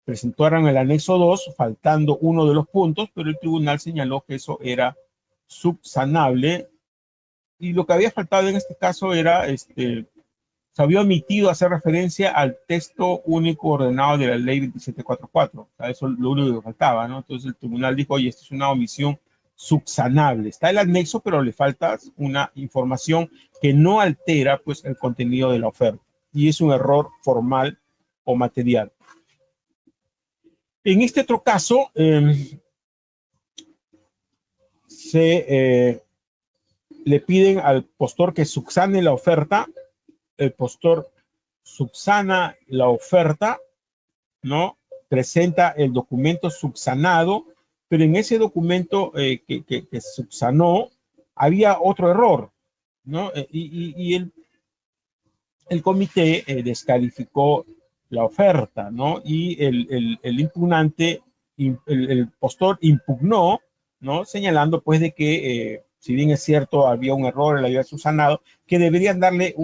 Presentaron el anexo 2 faltando uno de los puntos, pero el tribunal señaló que eso era subsanable y lo que había faltado en este caso era, se había omitido hacer referencia al texto único ordenado de la ley 2744, o sea, eso es lo único que faltaba, ¿no? Entonces el tribunal dijo, oye, esto es una omisión subsanable, está el anexo, pero le falta una información que no altera, pues, el contenido de la oferta, y es un error formal o material. En este otro caso, le piden al postor que subsane la oferta, el postor subsana la oferta, ¿no? Presenta el documento subsanado pero en ese documento que subsanó había otro error, ¿no? Y el comité descalificó la oferta, ¿no? Y el impugnante, el postor impugnó, ¿no? Señalando pues de que, si bien es cierto, había un error, él había subsanado, que deberían darle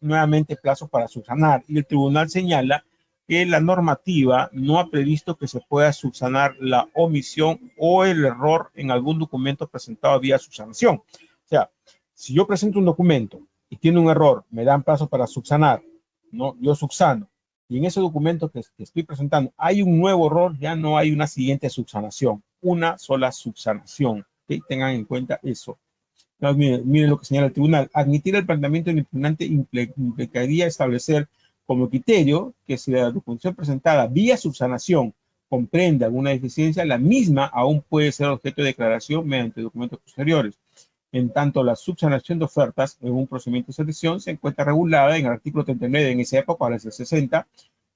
nuevamente plazo para subsanar. Y el tribunal señala que la normativa no ha previsto que se pueda subsanar la omisión o el error en algún documento presentado vía subsanación. O sea, si yo presento un documento y tiene un error, me dan plazo para subsanar, ¿no? Yo subsano. Y en ese documento que estoy presentando hay un nuevo error, ya no hay una siguiente subsanación, una sola subsanación. ¿Okay? Tengan en cuenta eso. No, miren lo que señala el tribunal. Admitir el planteamiento del impugnante implicaría establecer como criterio que si la documentación presentada vía subsanación comprende alguna deficiencia, la misma aún puede ser objeto de declaración mediante documentos posteriores. En tanto, la subsanación de ofertas en un procedimiento de selección se encuentra regulada en el artículo 39, en esa época, ahora es el 60,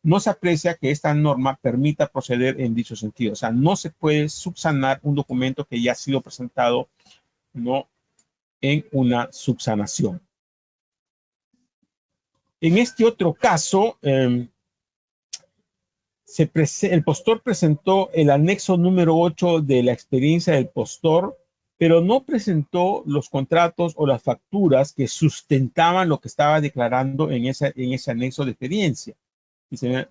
no se aprecia que esta norma permita proceder en dicho sentido. O sea, no se puede subsanar un documento que ya ha sido presentado, ¿no?, en una subsanación. En este otro caso, el postor presentó el anexo número 8 de la experiencia del postor, pero no presentó los contratos o las facturas que sustentaban lo que estaba declarando en ese anexo de experiencia. Dice,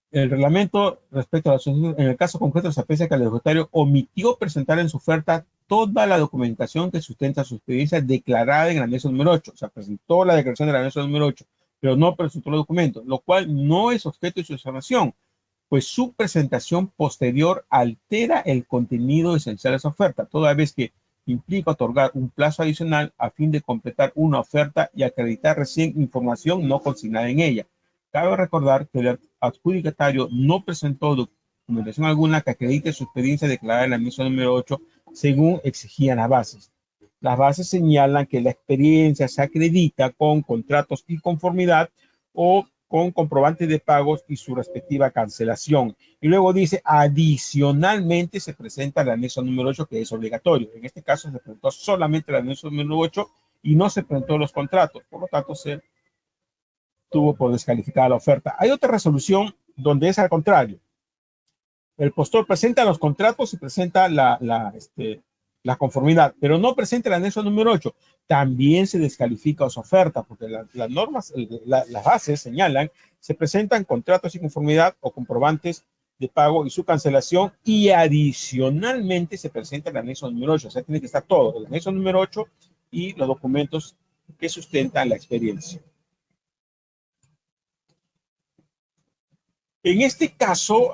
el reglamento respecto a la asociación, en el caso concreto se aprecia que el ejecutario omitió presentar en su oferta toda la documentación que sustenta su experiencia declarada en el anexo número 8. O sea, presentó la declaración del anexo número 8, pero no presentó los documentos, lo cual no es objeto de su subsanación, pues su presentación posterior altera el contenido esencial de esa oferta, toda vez que implica otorgar un plazo adicional a fin de completar una oferta y acreditar recién información no consignada en ella. Cabe recordar que el adjudicatario no presentó documentación alguna que acredite su experiencia declarada en la misma número 8, según exigían las bases. Las bases señalan que la experiencia se acredita con contratos y conformidad o con comprobantes de pagos y su respectiva cancelación. Y luego dice, adicionalmente se presenta el anexo número 8, que es obligatorio. En este caso se presentó solamente el anexo número 8 y no se presentó los contratos. Por lo tanto, se tuvo por descalificada la oferta. Hay otra resolución donde es al contrario. El postor presenta los contratos y presenta la conformidad, pero no presenta el anexo número 8. También se descalifica su oferta, porque las normas, las bases señalan, se presentan contratos y conformidad o comprobantes de pago y su cancelación, y adicionalmente se presenta el anexo número 8. O sea, tiene que estar todo, el anexo número 8 y los documentos que sustentan la experiencia. En este caso,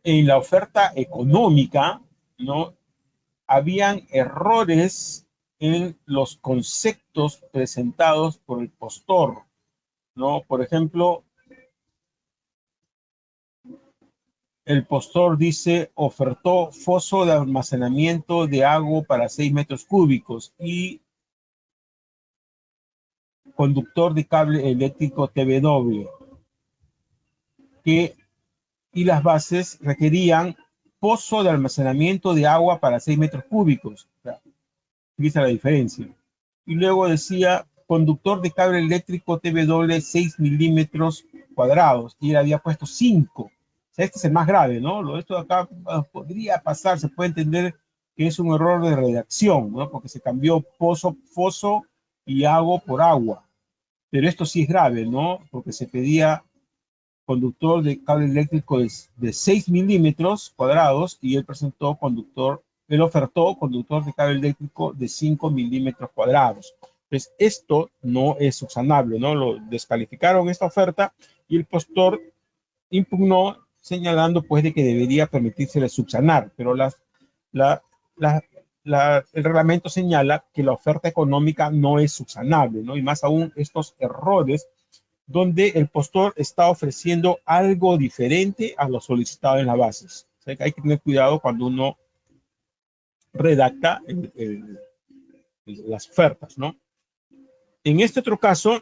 en la oferta económica, ¿no?, habían errores en los conceptos presentados por el postor, ¿no? Por ejemplo, el postor dice, ofertó foso de almacenamiento de agua para 6 metros cúbicos y conductor de cable eléctrico TBW, y las bases requerían pozo de almacenamiento de agua para 6 metros cúbicos. O sea, fíjese la diferencia. Y luego decía conductor de cable eléctrico TBW 6 milímetros cuadrados, y él había puesto 5. O sea, este es el más grave, ¿no? Esto de acá podría pasar, se puede entender que es un error de redacción, ¿no? Porque se cambió foso y agua por agua. Pero esto sí es grave, ¿no? Porque se pedía conductor de cable eléctrico de 6 milímetros cuadrados y él ofertó conductor de cable eléctrico de 5 milímetros cuadrados. Pues esto no es subsanable, ¿no? Lo descalificaron esta oferta y el postor impugnó señalando pues de que debería permitírsele subsanar, pero el reglamento señala que la oferta económica no es subsanable, ¿no? Y más aún estos errores donde el postor está ofreciendo algo diferente a lo solicitado en las bases. O sea, que hay que tener cuidado cuando uno redacta las ofertas, ¿no? En este otro caso,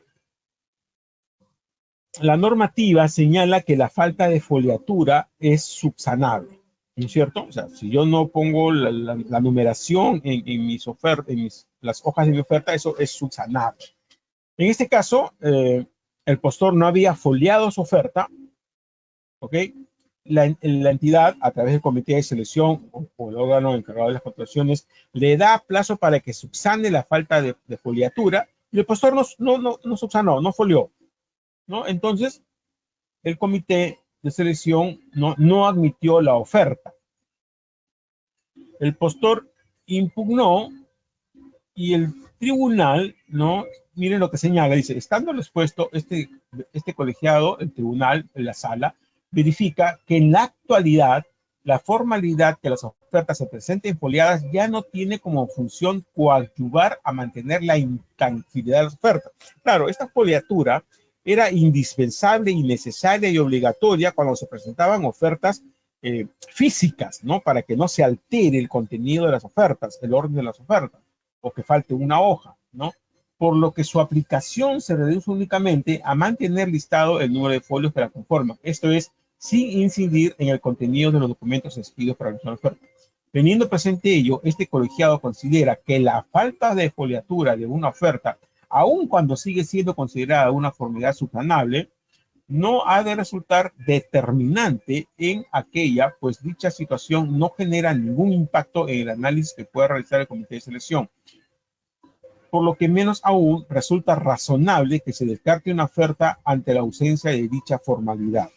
la normativa señala que la falta de foliatura es subsanable, ¿no es cierto? O sea, si yo no pongo la numeración en mis ofertas, las hojas de mi oferta, eso es subsanable. En este caso, el postor no había foliado su oferta, ¿ok? La entidad, a través del comité de selección o el órgano encargado de las contrataciones, le da plazo para que subsane la falta de foliatura y el postor no subsanó, no folió, ¿no? Entonces, el comité de selección no admitió la oferta. El postor impugnó y el tribunal, ¿no? Miren lo que señala, dice, estando expuesto este colegiado, el tribunal, en la sala, verifica que en la actualidad la formalidad que las ofertas se presenten foliadas ya no tiene como función coadyuvar a mantener la intangibilidad de las ofertas. Claro, esta foliatura era indispensable y necesaria y obligatoria cuando se presentaban ofertas físicas, ¿no? Para que no se altere el contenido de las ofertas, el orden de las ofertas, o que falte una hoja, ¿no? Por lo que su aplicación se reduce únicamente a mantener listado el número de folios que la conforman. Esto es, sin incidir en el contenido de los documentos exigidos para la oferta. Teniendo presente ello, este colegiado considera que la falta de foliatura de una oferta, aun cuando sigue siendo considerada una formalidad subsanable, no ha de resultar determinante en aquella, pues dicha situación no genera ningún impacto en el análisis que pueda realizar el comité de selección. Por lo que menos aún resulta razonable que se descarte una oferta ante la ausencia de dicha formalidad.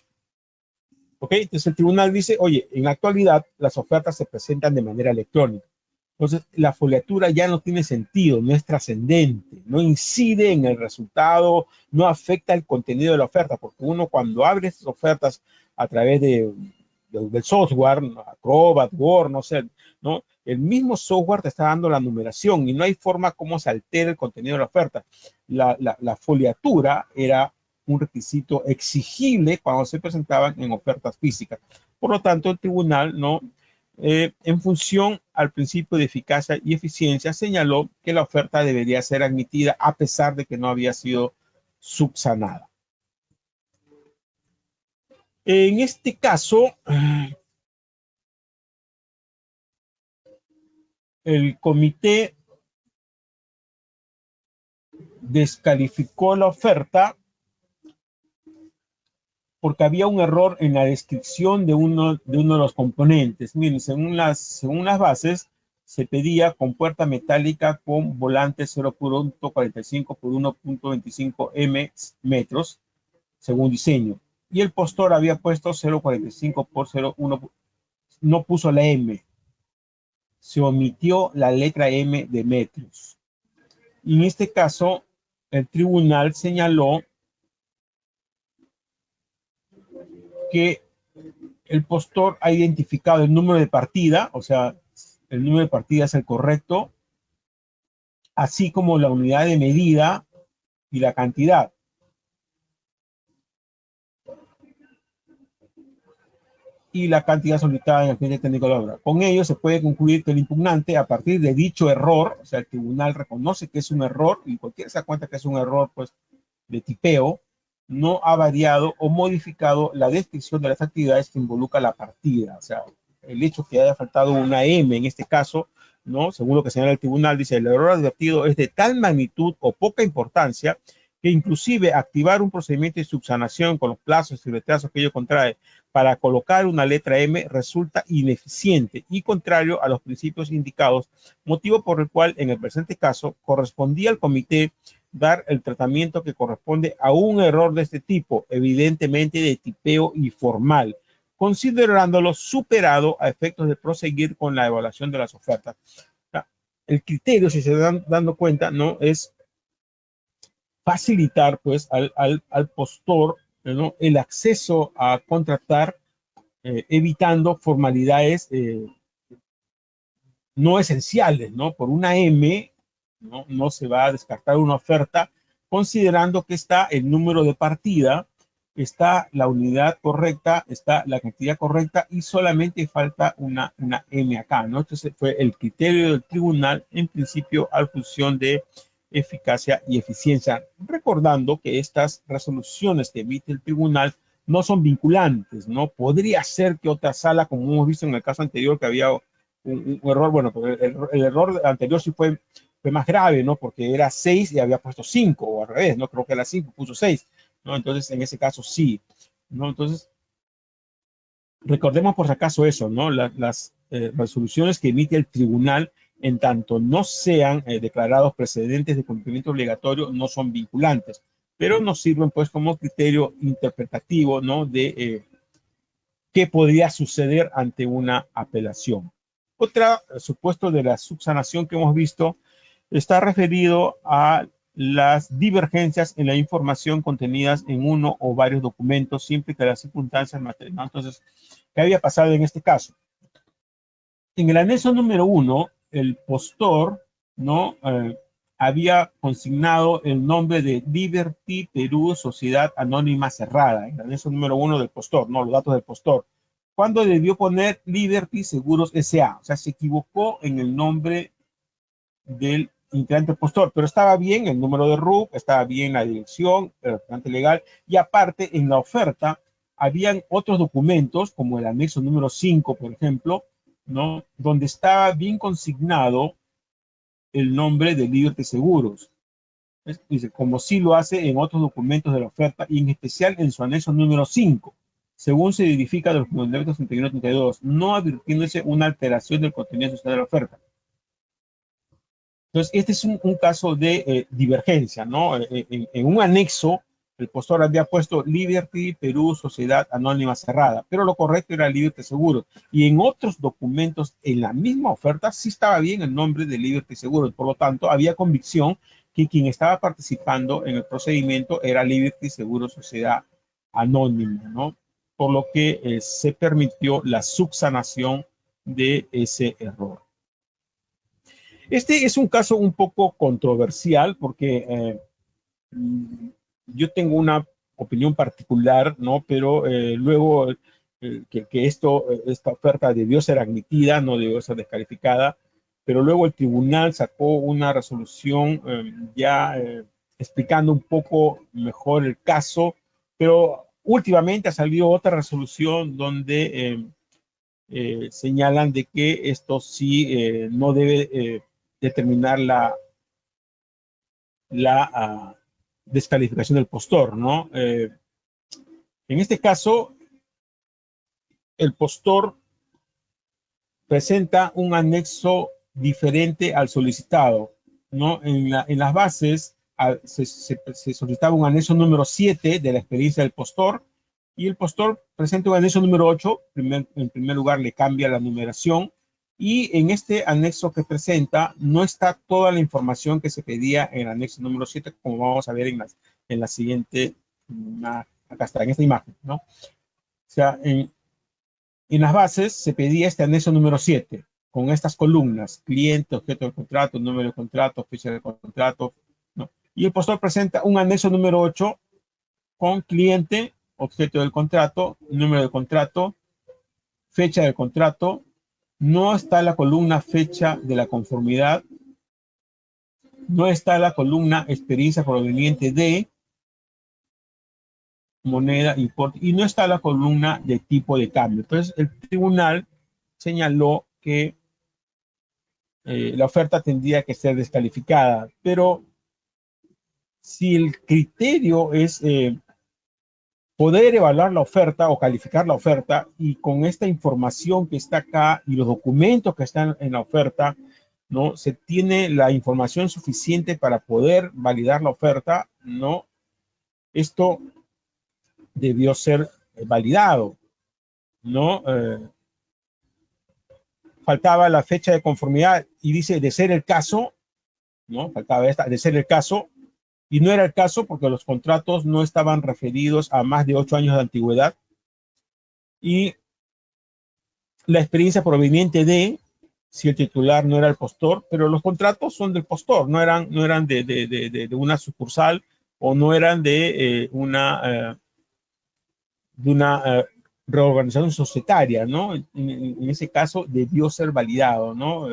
¿Ok? Entonces el tribunal dice, oye, en la actualidad las ofertas se presentan de manera electrónica. Entonces la foliatura ya no tiene sentido, no es trascendente, no incide en el resultado, no afecta el contenido de la oferta, porque uno cuando abre estas ofertas a través del software, Acrobat, Word, no sé, ¿no? El mismo software te está dando la numeración y no hay forma como se altera el contenido de la oferta. La foliatura era un requisito exigible cuando se presentaban en ofertas físicas. Por lo tanto, el tribunal, ¿no? En función al principio de eficacia y eficiencia, señaló que la oferta debería ser admitida a pesar de que no había sido subsanada. En este caso, el comité descalificó la oferta porque había un error en la descripción de uno de los componentes. Miren, según las bases, se pedía compuerta metálica con volante 0.45 por 1.25 metros, según diseño. Y el postor había puesto 0.45 por 0.1, no puso la M. Se omitió la letra M de metros. Y en este caso, el tribunal señaló que el postor ha identificado el número de partida, o sea, el número de partida es el correcto, así como la unidad de medida y la cantidad. Y la cantidad solicitada en el expediente técnico de la obra. Con ello se puede concluir que el impugnante, a partir de dicho error, o sea, el tribunal reconoce que es un error y cualquiera se da cuenta que es un error, pues, de tipeo, no ha variado o modificado la descripción de las actividades que involucra la partida. O sea, el hecho que haya faltado una M en este caso, ¿no? Según lo que señala el tribunal, dice, el error advertido es de tal magnitud o poca importancia que inclusive activar un procedimiento de subsanación con los plazos y retrasos que ello contrae para colocar una letra M resulta ineficiente y contrario a los principios indicados, motivo por el cual en el presente caso correspondía al comité dar el tratamiento que corresponde a un error de este tipo, evidentemente de tipeo informal, considerándolo superado a efectos de proseguir con la evaluación de las ofertas. El criterio, si se dan dando cuenta, ¿no? Es facilitar pues al postor, ¿no? El acceso a contratar, evitando formalidades no esenciales, ¿no? Por una M, no se va a descartar una oferta, considerando que está el número de partida, está la unidad correcta, está la cantidad correcta y solamente falta una M acá, ¿no? Entonces fue el criterio del tribunal en principio a función de eficacia y eficiencia, recordando que estas resoluciones que emite el tribunal no son vinculantes, ¿no? Podría ser que otra sala, como hemos visto en el caso anterior, que había un error, bueno, el error anterior sí fue más grave, ¿no? Porque era 6 y había puesto 5, o al revés, ¿no? Creo que era 5, puso 6, ¿no? Entonces, en ese caso sí, ¿no? Entonces, recordemos por si acaso eso, ¿no? Las resoluciones que emite el tribunal, en tanto no sean declarados precedentes de cumplimiento obligatorio, no son vinculantes, pero nos sirven pues como criterio interpretativo, ¿no? De qué podría suceder ante una apelación. Otro supuesto de la subsanación que hemos visto está referido a las divergencias en la información contenidas en uno o varios documentos, siempre que las circunstancias materiales, ¿no? Entonces, ¿qué había pasado en este caso? En el anexo número 1, el postor, ¿no? Había consignado el nombre de Liberty Perú Sociedad Anónima Cerrada, en el anexo número 1 del postor, ¿no? Los datos del postor. Cuando debió poner Liberty Seguros S.A. O sea, se equivocó en el nombre del integrante postor, pero estaba bien el número de RUC, estaba bien la dirección, el representante legal, y aparte en la oferta habían otros documentos, como el anexo número 5, por ejemplo, ¿no? Donde estaba bien consignado el nombre de Liberty Seguros. Dice, como sí lo hace en otros documentos de la oferta, y en especial en su anexo número 5, según se verifica de los documentos 31 y 32, no advirtiéndose una alteración del contenido social de la oferta. Entonces, este es un caso de divergencia, ¿no? En un anexo, el postor había puesto Liberty Perú Sociedad Anónima Cerrada, pero lo correcto era Liberty Seguros. Y en otros documentos, en la misma oferta, sí estaba bien el nombre de Liberty Seguros. Por lo tanto, había convicción que quien estaba participando en el procedimiento era Liberty Seguros Sociedad Anónima, ¿no? Por lo que se permitió la subsanación de ese error. Este es un caso un poco controversial porque yo tengo una opinión particular, ¿no? Pero luego que esta oferta debió ser admitida, no debió ser descalificada, pero luego el tribunal sacó una resolución ya explicando un poco mejor el caso, pero últimamente ha salido otra resolución donde señalan de que esto sí no debe determinar la descalificación del postor, ¿no? En este caso, el postor presenta un anexo diferente al solicitado, ¿no? En las bases se solicitaba un anexo número 7 de la experiencia del postor y el postor presenta un anexo número 8, en primer lugar le cambia la numeración y en este anexo que presenta no está toda la información que se pedía en el anexo número 7, como vamos a ver en la siguiente, acá está, en esta imagen, ¿no? O sea, en las bases se pedía este anexo número 7, con estas columnas, cliente, objeto del contrato, número de contrato, fecha del contrato, ¿no? Y el postor presenta un anexo número 8 con cliente, objeto del contrato, número de contrato, fecha del contrato. No está la columna fecha de la conformidad, no está la columna experiencia proveniente de moneda, importe, y no está la columna de tipo de cambio. Entonces, el tribunal señaló que la oferta tendría que ser descalificada, pero si el criterio es poder evaluar la oferta o calificar la oferta y con esta información que está acá y los documentos que están en la oferta, ¿no? Se tiene la información suficiente para poder validar la oferta, ¿no? Esto debió ser validado, ¿no? Faltaba la fecha de conformidad y dice de ser el caso, ¿no? Faltaba esta, de ser el caso, y no era el caso porque los contratos no estaban referidos a más de 8 años de antigüedad y la experiencia proveniente de si el titular no era el postor, pero los contratos son del postor, no eran de una sucursal o no eran de una reorganización societaria, ¿no? En ese caso debió ser validado, ¿no?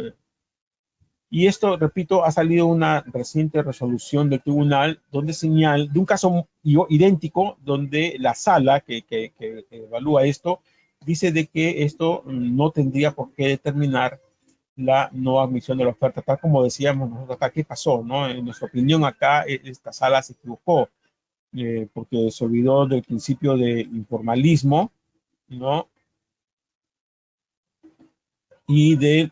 Y esto, repito, ha salido una reciente resolución del tribunal donde señala, de un caso idéntico, donde la sala que evalúa esto, dice de que esto no tendría por qué determinar la no admisión de la oferta, tal como decíamos nosotros acá. ¿Qué pasó? ¿No? En nuestra opinión acá, esta sala se equivocó, porque se olvidó del principio de informalismo, ¿no? Y de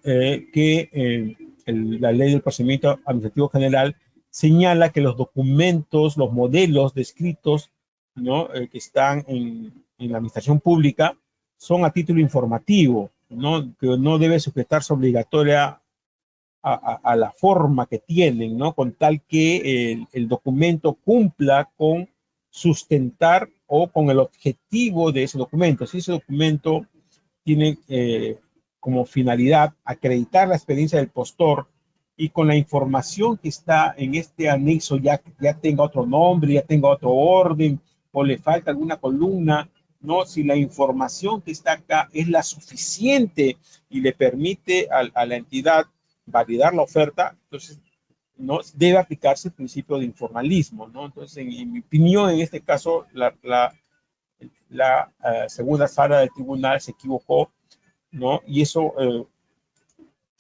que la ley del procedimiento administrativo general señala que los documentos, los modelos descritos, ¿no? Que están en la administración pública son a título informativo, ¿no? Que no debe sujetarse obligatoria a la forma que tienen, ¿no? Con tal que el documento cumpla con sustentar o con el objetivo de ese documento. Si ese documento tiene como finalidad acreditar la experiencia del postor y con la información que está en este anexo ya tenga otro nombre, ya tenga otro orden o le falta alguna columna, ¿no? Si la información que está acá es la suficiente y le permite a la entidad validar la oferta, entonces no debe aplicarse el principio de informalismo, ¿no? Entonces, en mi opinión, en este caso, la segunda sala del tribunal se equivocó, ¿no? Y eso,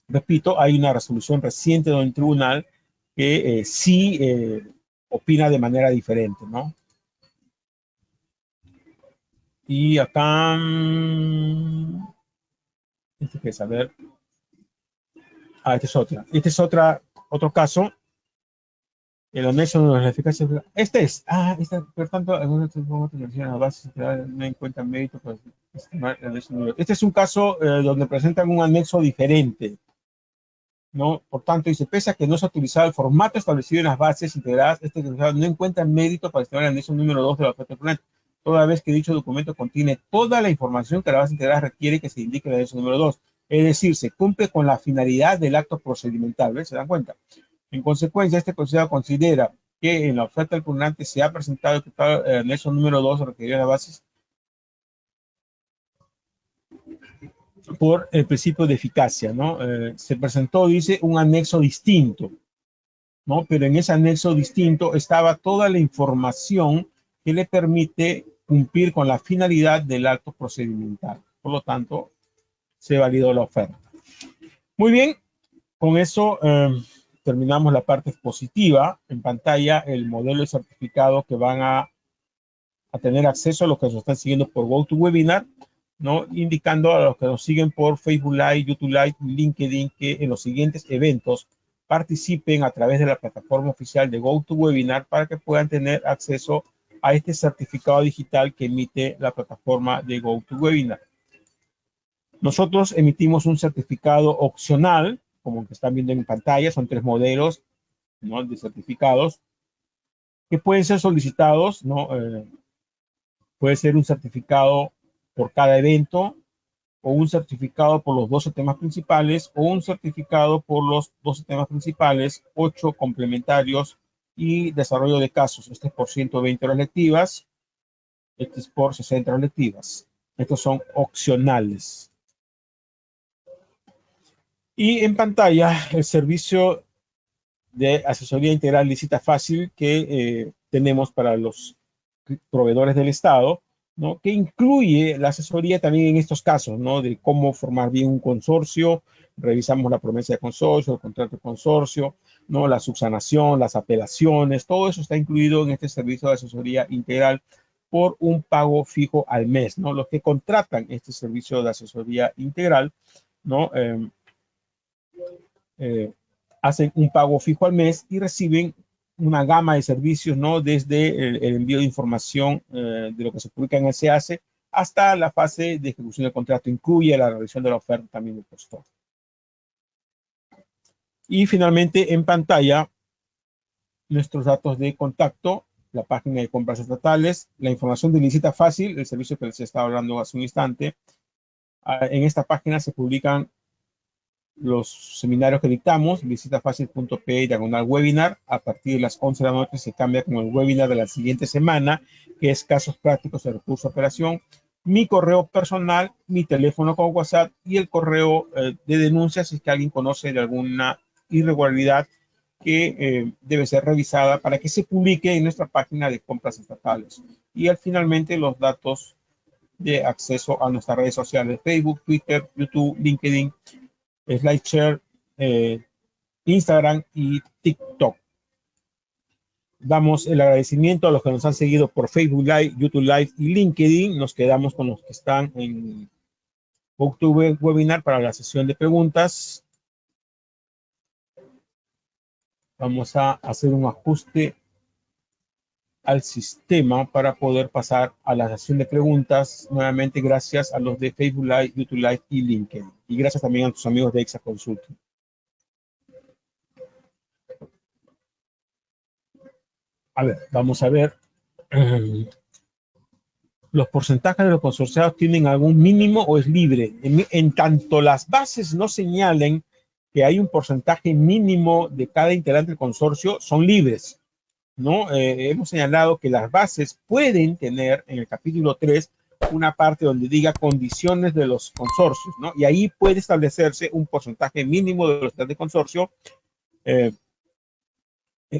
repito, hay una resolución reciente del tribunal que sí opina de manera diferente, ¿no? Y acá, este es, a ver, este es otro caso, el anexo de la eficacia. Por tanto, algunas de las bases no encuentran mérito para estimar el anexo número. Este es un caso donde presentan un anexo diferente, ¿no? Por tanto, dice, pese a que no se ha utilizado el formato establecido en las bases integradas, este no encuentra mérito para estimar el anexo número 2 de la oferta cliente, toda vez que dicho documento contiene toda la información que la base integrada requiere que se indique en el anexo número 2. Es decir, se cumple con la finalidad del acto procedimental. ¿Ves? ¿Se dan cuenta? En consecuencia, este consejo considera que en la oferta del cursante se ha presentado el anexo número 2 referido a las bases por el principio de eficacia, ¿no? Se presentó, dice, un anexo distinto, ¿no? Pero en ese anexo distinto estaba toda la información que le permite cumplir con la finalidad del acto procedimental. Por lo tanto, se validó la oferta. Muy bien, con eso terminamos la parte expositiva. En pantalla, el modelo de certificado que van a tener acceso a los que nos están siguiendo por GoToWebinar, ¿no? Indicando a los que nos siguen por Facebook Live, YouTube Live, LinkedIn, que en los siguientes eventos participen a través de la plataforma oficial de GoToWebinar para que puedan tener acceso a este certificado digital que emite la plataforma de GoToWebinar. Nosotros emitimos un certificado opcional, como el que están viendo en pantalla, son 3 modelos, ¿no? De certificados que pueden ser solicitados, ¿no? Puede ser un certificado por cada evento, o un certificado por los 12 temas principales, o un certificado por los 12 temas principales, 8 complementarios y desarrollo de casos. Este es por 120 horas lectivas, este es por 60 horas lectivas. Estos son opcionales. Y en pantalla, el servicio de asesoría integral lícita fácil que tenemos para los proveedores del Estado, ¿no? Que incluye la asesoría también en estos casos, ¿no? De cómo formar bien un consorcio, revisamos la promesa de consorcio, el contrato de consorcio, ¿no? La subsanación, las apelaciones, todo eso está incluido en este servicio de asesoría integral por un pago fijo al mes, ¿no? Los que contratan este servicio de asesoría integral, ¿no? Hacen un pago fijo al mes y reciben una gama de servicios, ¿no? Desde el envío de información de lo que se publica en el SEACE hasta la fase de ejecución del contrato. Incluye la revisión de la oferta también del postor. Y finalmente, en pantalla, nuestros datos de contacto, la página de compras estatales, la información de licita fácil, el servicio que les estaba hablando hace un instante. En esta página se publican los seminarios que dictamos, visitafacil.p/webinar. A partir de las 11 de la noche se cambia con el webinar de la siguiente semana, que es casos prácticos de recurso de operación. Mi correo personal, mi teléfono con WhatsApp y el correo de denuncias si es que alguien conoce de alguna irregularidad que debe ser revisada para que se publique en nuestra página de compras estatales. Y finalmente los datos de acceso a nuestras redes sociales: Facebook, Twitter, YouTube, LinkedIn, SlideShare, Instagram y TikTok. Damos el agradecimiento a los que nos han seguido por Facebook Live, YouTube Live y LinkedIn. Nos quedamos con los que están en Octubre Webinar para la sesión de preguntas. Vamos a hacer un ajuste al sistema para poder pasar a la sesión de preguntas. Nuevamente, gracias a los de Facebook Live, YouTube Live y LinkedIn. Y gracias también a tus amigos de Exa Consulting. A ver, vamos a ver. ¿Los porcentajes de los consorciados tienen algún mínimo o es libre? En tanto las bases no señalen que hay un porcentaje mínimo de cada integrante del consorcio, son libres, ¿no? Hemos señalado que las bases pueden tener en el capítulo 3 una parte donde diga condiciones de los consorcios, ¿no? Y ahí puede establecerse un porcentaje mínimo de los integrantes del consorcio,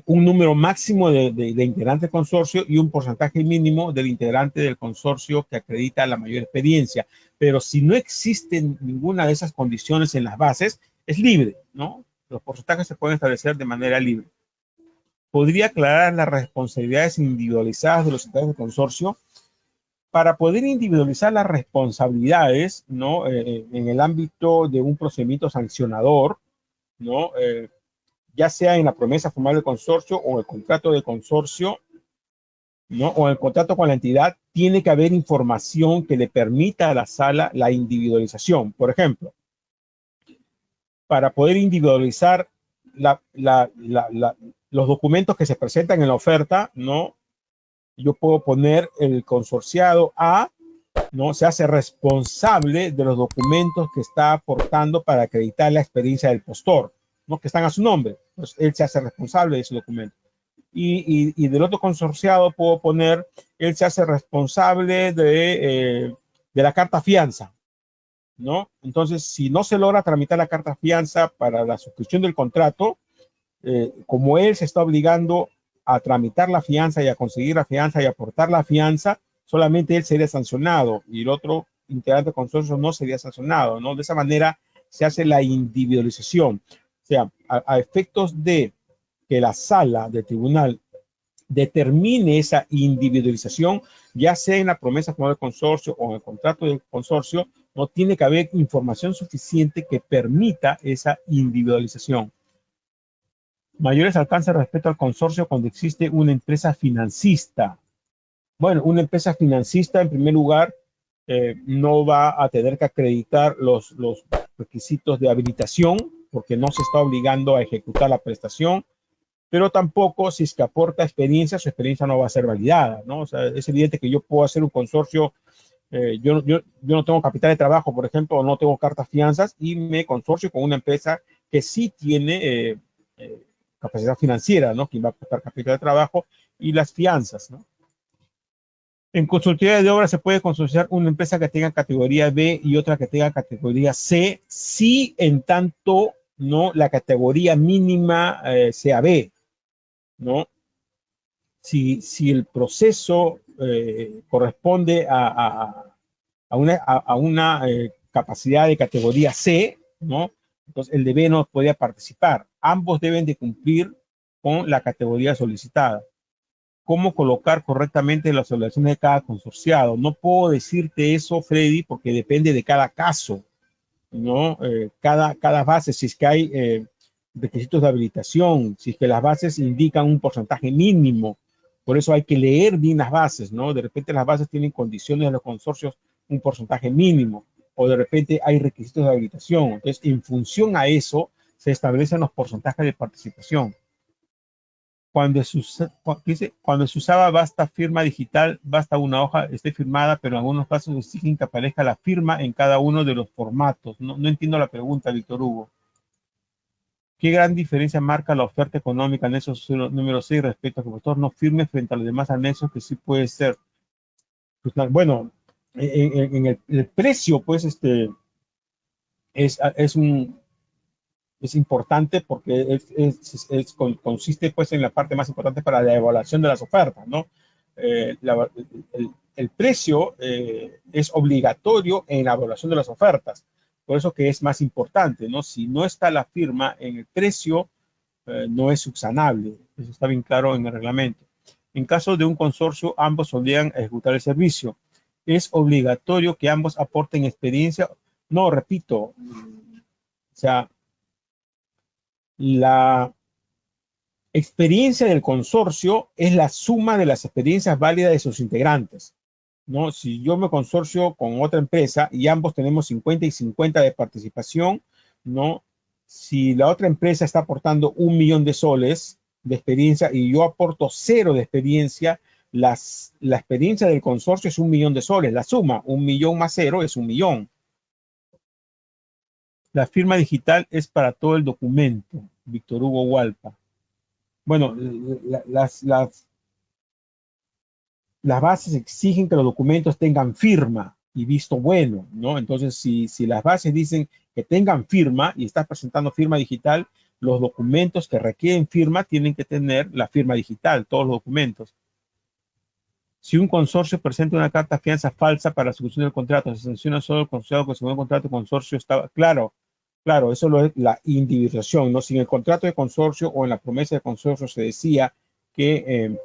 un número máximo de integrantes del consorcio y un porcentaje mínimo del integrante del consorcio que acredita la mayor experiencia. Pero si no existen ninguna de esas condiciones en las bases, es libre, ¿no? Los porcentajes se pueden establecer de manera libre. ¿Podría aclarar las responsabilidades individualizadas de los integrantes del consorcio? Para poder individualizar las responsabilidades, ¿no? En el ámbito de un procedimiento sancionador, ¿no? Ya sea en la promesa formal del consorcio o el contrato de consorcio, ¿no? O el contrato con la entidad, tiene que haber información que le permita a la sala la individualización. Por ejemplo, para poder individualizar los documentos que se presentan en la oferta, ¿no? Yo puedo poner el consorciado A, ¿no? Se hace responsable de los documentos que está aportando para acreditar la experiencia del postor, ¿no? Que están a su nombre. Pues él se hace responsable de ese documento. Y del otro consorciado puedo poner, él se hace responsable de la carta fianza, ¿no? Entonces, si no se logra tramitar la carta fianza para la suscripción del contrato, como él se está obligando a tramitar la fianza y a conseguir la fianza y aportar la fianza, solamente él sería sancionado y el otro integrante del consorcio no sería sancionado, ¿no? De esa manera se hace la individualización. O sea, a efectos de que la sala de tribunal determine esa individualización, ya sea en la promesa formal del consorcio o en el contrato del consorcio, no tiene que haber información suficiente que permita esa individualización. Mayores alcances respecto al consorcio cuando existe una empresa financista. Bueno, una empresa financista, en primer lugar, no va a tener que acreditar los requisitos de habilitación porque no se está obligando a ejecutar la prestación, pero tampoco si es que aporta experiencia, su experiencia no va a ser validada, ¿no? O sea, es evidente que yo puedo hacer un consorcio, yo no tengo capital de trabajo, por ejemplo, o no tengo cartas fianzas y me consorcio con una empresa que sí tiene capacidad financiera, ¿no? Quien va a aportar capital de trabajo y las fianzas, ¿no? En consultoría de obra se puede consorciar una empresa que tenga categoría B y otra que tenga categoría C, si en tanto no la categoría mínima sea B, ¿no? Si el proceso corresponde a una capacidad de categoría C, ¿no? Entonces el de B no podría participar. Ambos deben de cumplir con la categoría solicitada. ¿Cómo colocar correctamente las obligaciones de cada consorciado? No puedo decirte eso, Freddy, porque depende de cada caso, ¿no? Cada base, si es que hay requisitos de habilitación, si es que las bases indican un porcentaje mínimo. Por eso hay que leer bien las bases, ¿no? De repente las bases tienen condiciones de los consorcios un porcentaje mínimo, o de repente hay requisitos de habilitación. Entonces, en función a eso, se establecen los porcentajes de participación. Cuando se usaba basta firma digital, basta una hoja esté firmada, pero en algunos casos exigen que aparezca la firma en cada uno de los formatos. No entiendo la pregunta, Víctor Hugo. ¿Qué gran diferencia marca la oferta económica anexo número 6 respecto a que el autor no firme frente a los demás anexos que sí puede ser? Bueno, en el precio, pues, es es importante porque consiste pues en la parte más importante para la evaluación de las ofertas, ¿no? El precio es obligatorio en la evaluación de las ofertas, por eso que es más importante, ¿no? Si no está la firma en el precio, no es subsanable, eso está bien claro en el reglamento. En caso de un consorcio, ambos obligan a ejecutar el servicio. Es obligatorio que ambos aporten experiencia. No, repito, o sea, la experiencia del consorcio es la suma de las experiencias válidas de sus integrantes, ¿no? Si yo me consorcio con otra empresa y ambos tenemos 50 y 50 de participación, ¿no? Si la otra empresa está aportando 1.000.000 de soles de experiencia y yo aporto 0 de experiencia, la experiencia del consorcio es 1.000.000 de soles. La suma, 1.000.000 más 0 es 1.000.000. La firma digital es para todo el documento. Víctor Hugo Hualpa. Bueno, las bases exigen que los documentos tengan firma y visto bueno, ¿no? Entonces, si las bases dicen que tengan firma y estás presentando firma digital, los documentos que requieren firma tienen que tener la firma digital, todos los documentos. Si un consorcio presenta una carta fianza falsa para la ejecución del contrato, se sanciona solo el consorcio que según el contrato de consorcio estaba claro. Claro, eso es la individualización, ¿no? Si en el contrato de consorcio o en la promesa de consorcio se decía que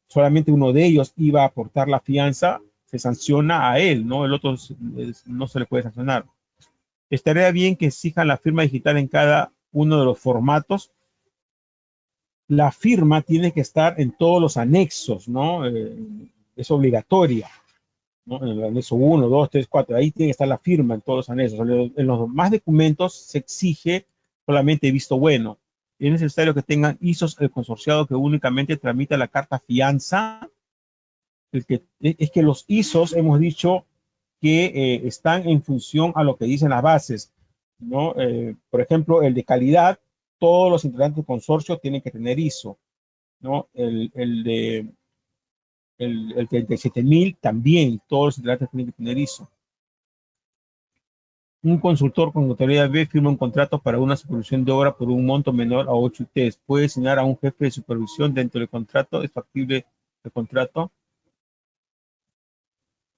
solamente uno de ellos iba a aportar la fianza, se sanciona a él, ¿no? El otro no se le puede sancionar. Estaría bien que exijan la firma digital en cada uno de los formatos. La firma tiene que estar en todos los anexos, ¿no? Es obligatoria, ¿no? En el anexo 1, 2, 3, 4, ahí tiene que estar la firma en todos los anexos. En los demás documentos se exige solamente visto bueno. Es necesario que tengan ISOs el consorciado que únicamente tramita la carta fianza. Es que los ISOs hemos dicho que están en función a lo que dicen las bases, ¿no? Por ejemplo, el de calidad, todos los integrantes del consorcio tienen que tener ISO, ¿no? El 37.000 también, todos los integrantes tienen que tener ISO. Un consultor con autoridad B firma un contrato para una supervisión de obra por un monto menor a 8 UTs. Puede asignar a un jefe de supervisión dentro del contrato. ¿Es factible el contrato?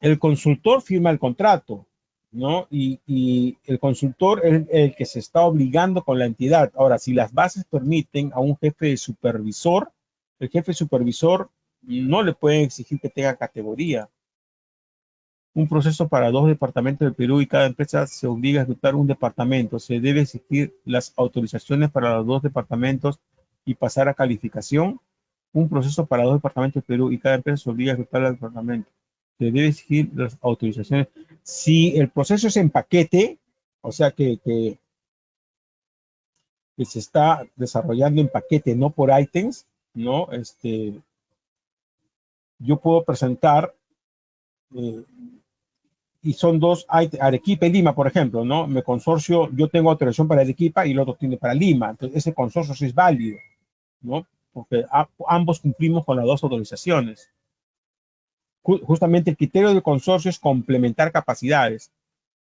El consultor firma el contrato, ¿no? Y el consultor es el que se está obligando con la entidad. Ahora, si las bases permiten a un jefe de supervisor, el jefe de supervisor no le pueden exigir que tenga categoría. Un proceso para 2 departamentos del Perú y cada empresa se obliga a ejecutar un departamento. Se debe exigir las autorizaciones para los 2 departamentos y pasar a calificación. Un proceso para 2 departamentos del Perú y cada empresa se obliga a ejecutar el departamento. Se debe exigir las autorizaciones. Si el proceso es en paquete, o sea que se está desarrollando en paquete, no por ítems, ¿no? Yo puedo presentar y son 2, Arequipa y Lima, por ejemplo, ¿no? Me consorcio, yo tengo autorización para Arequipa y el otro tiene para Lima. Entonces, ese consorcio sí es válido, ¿no? Porque ambos cumplimos con las 2 autorizaciones. Justamente el criterio del consorcio es complementar capacidades.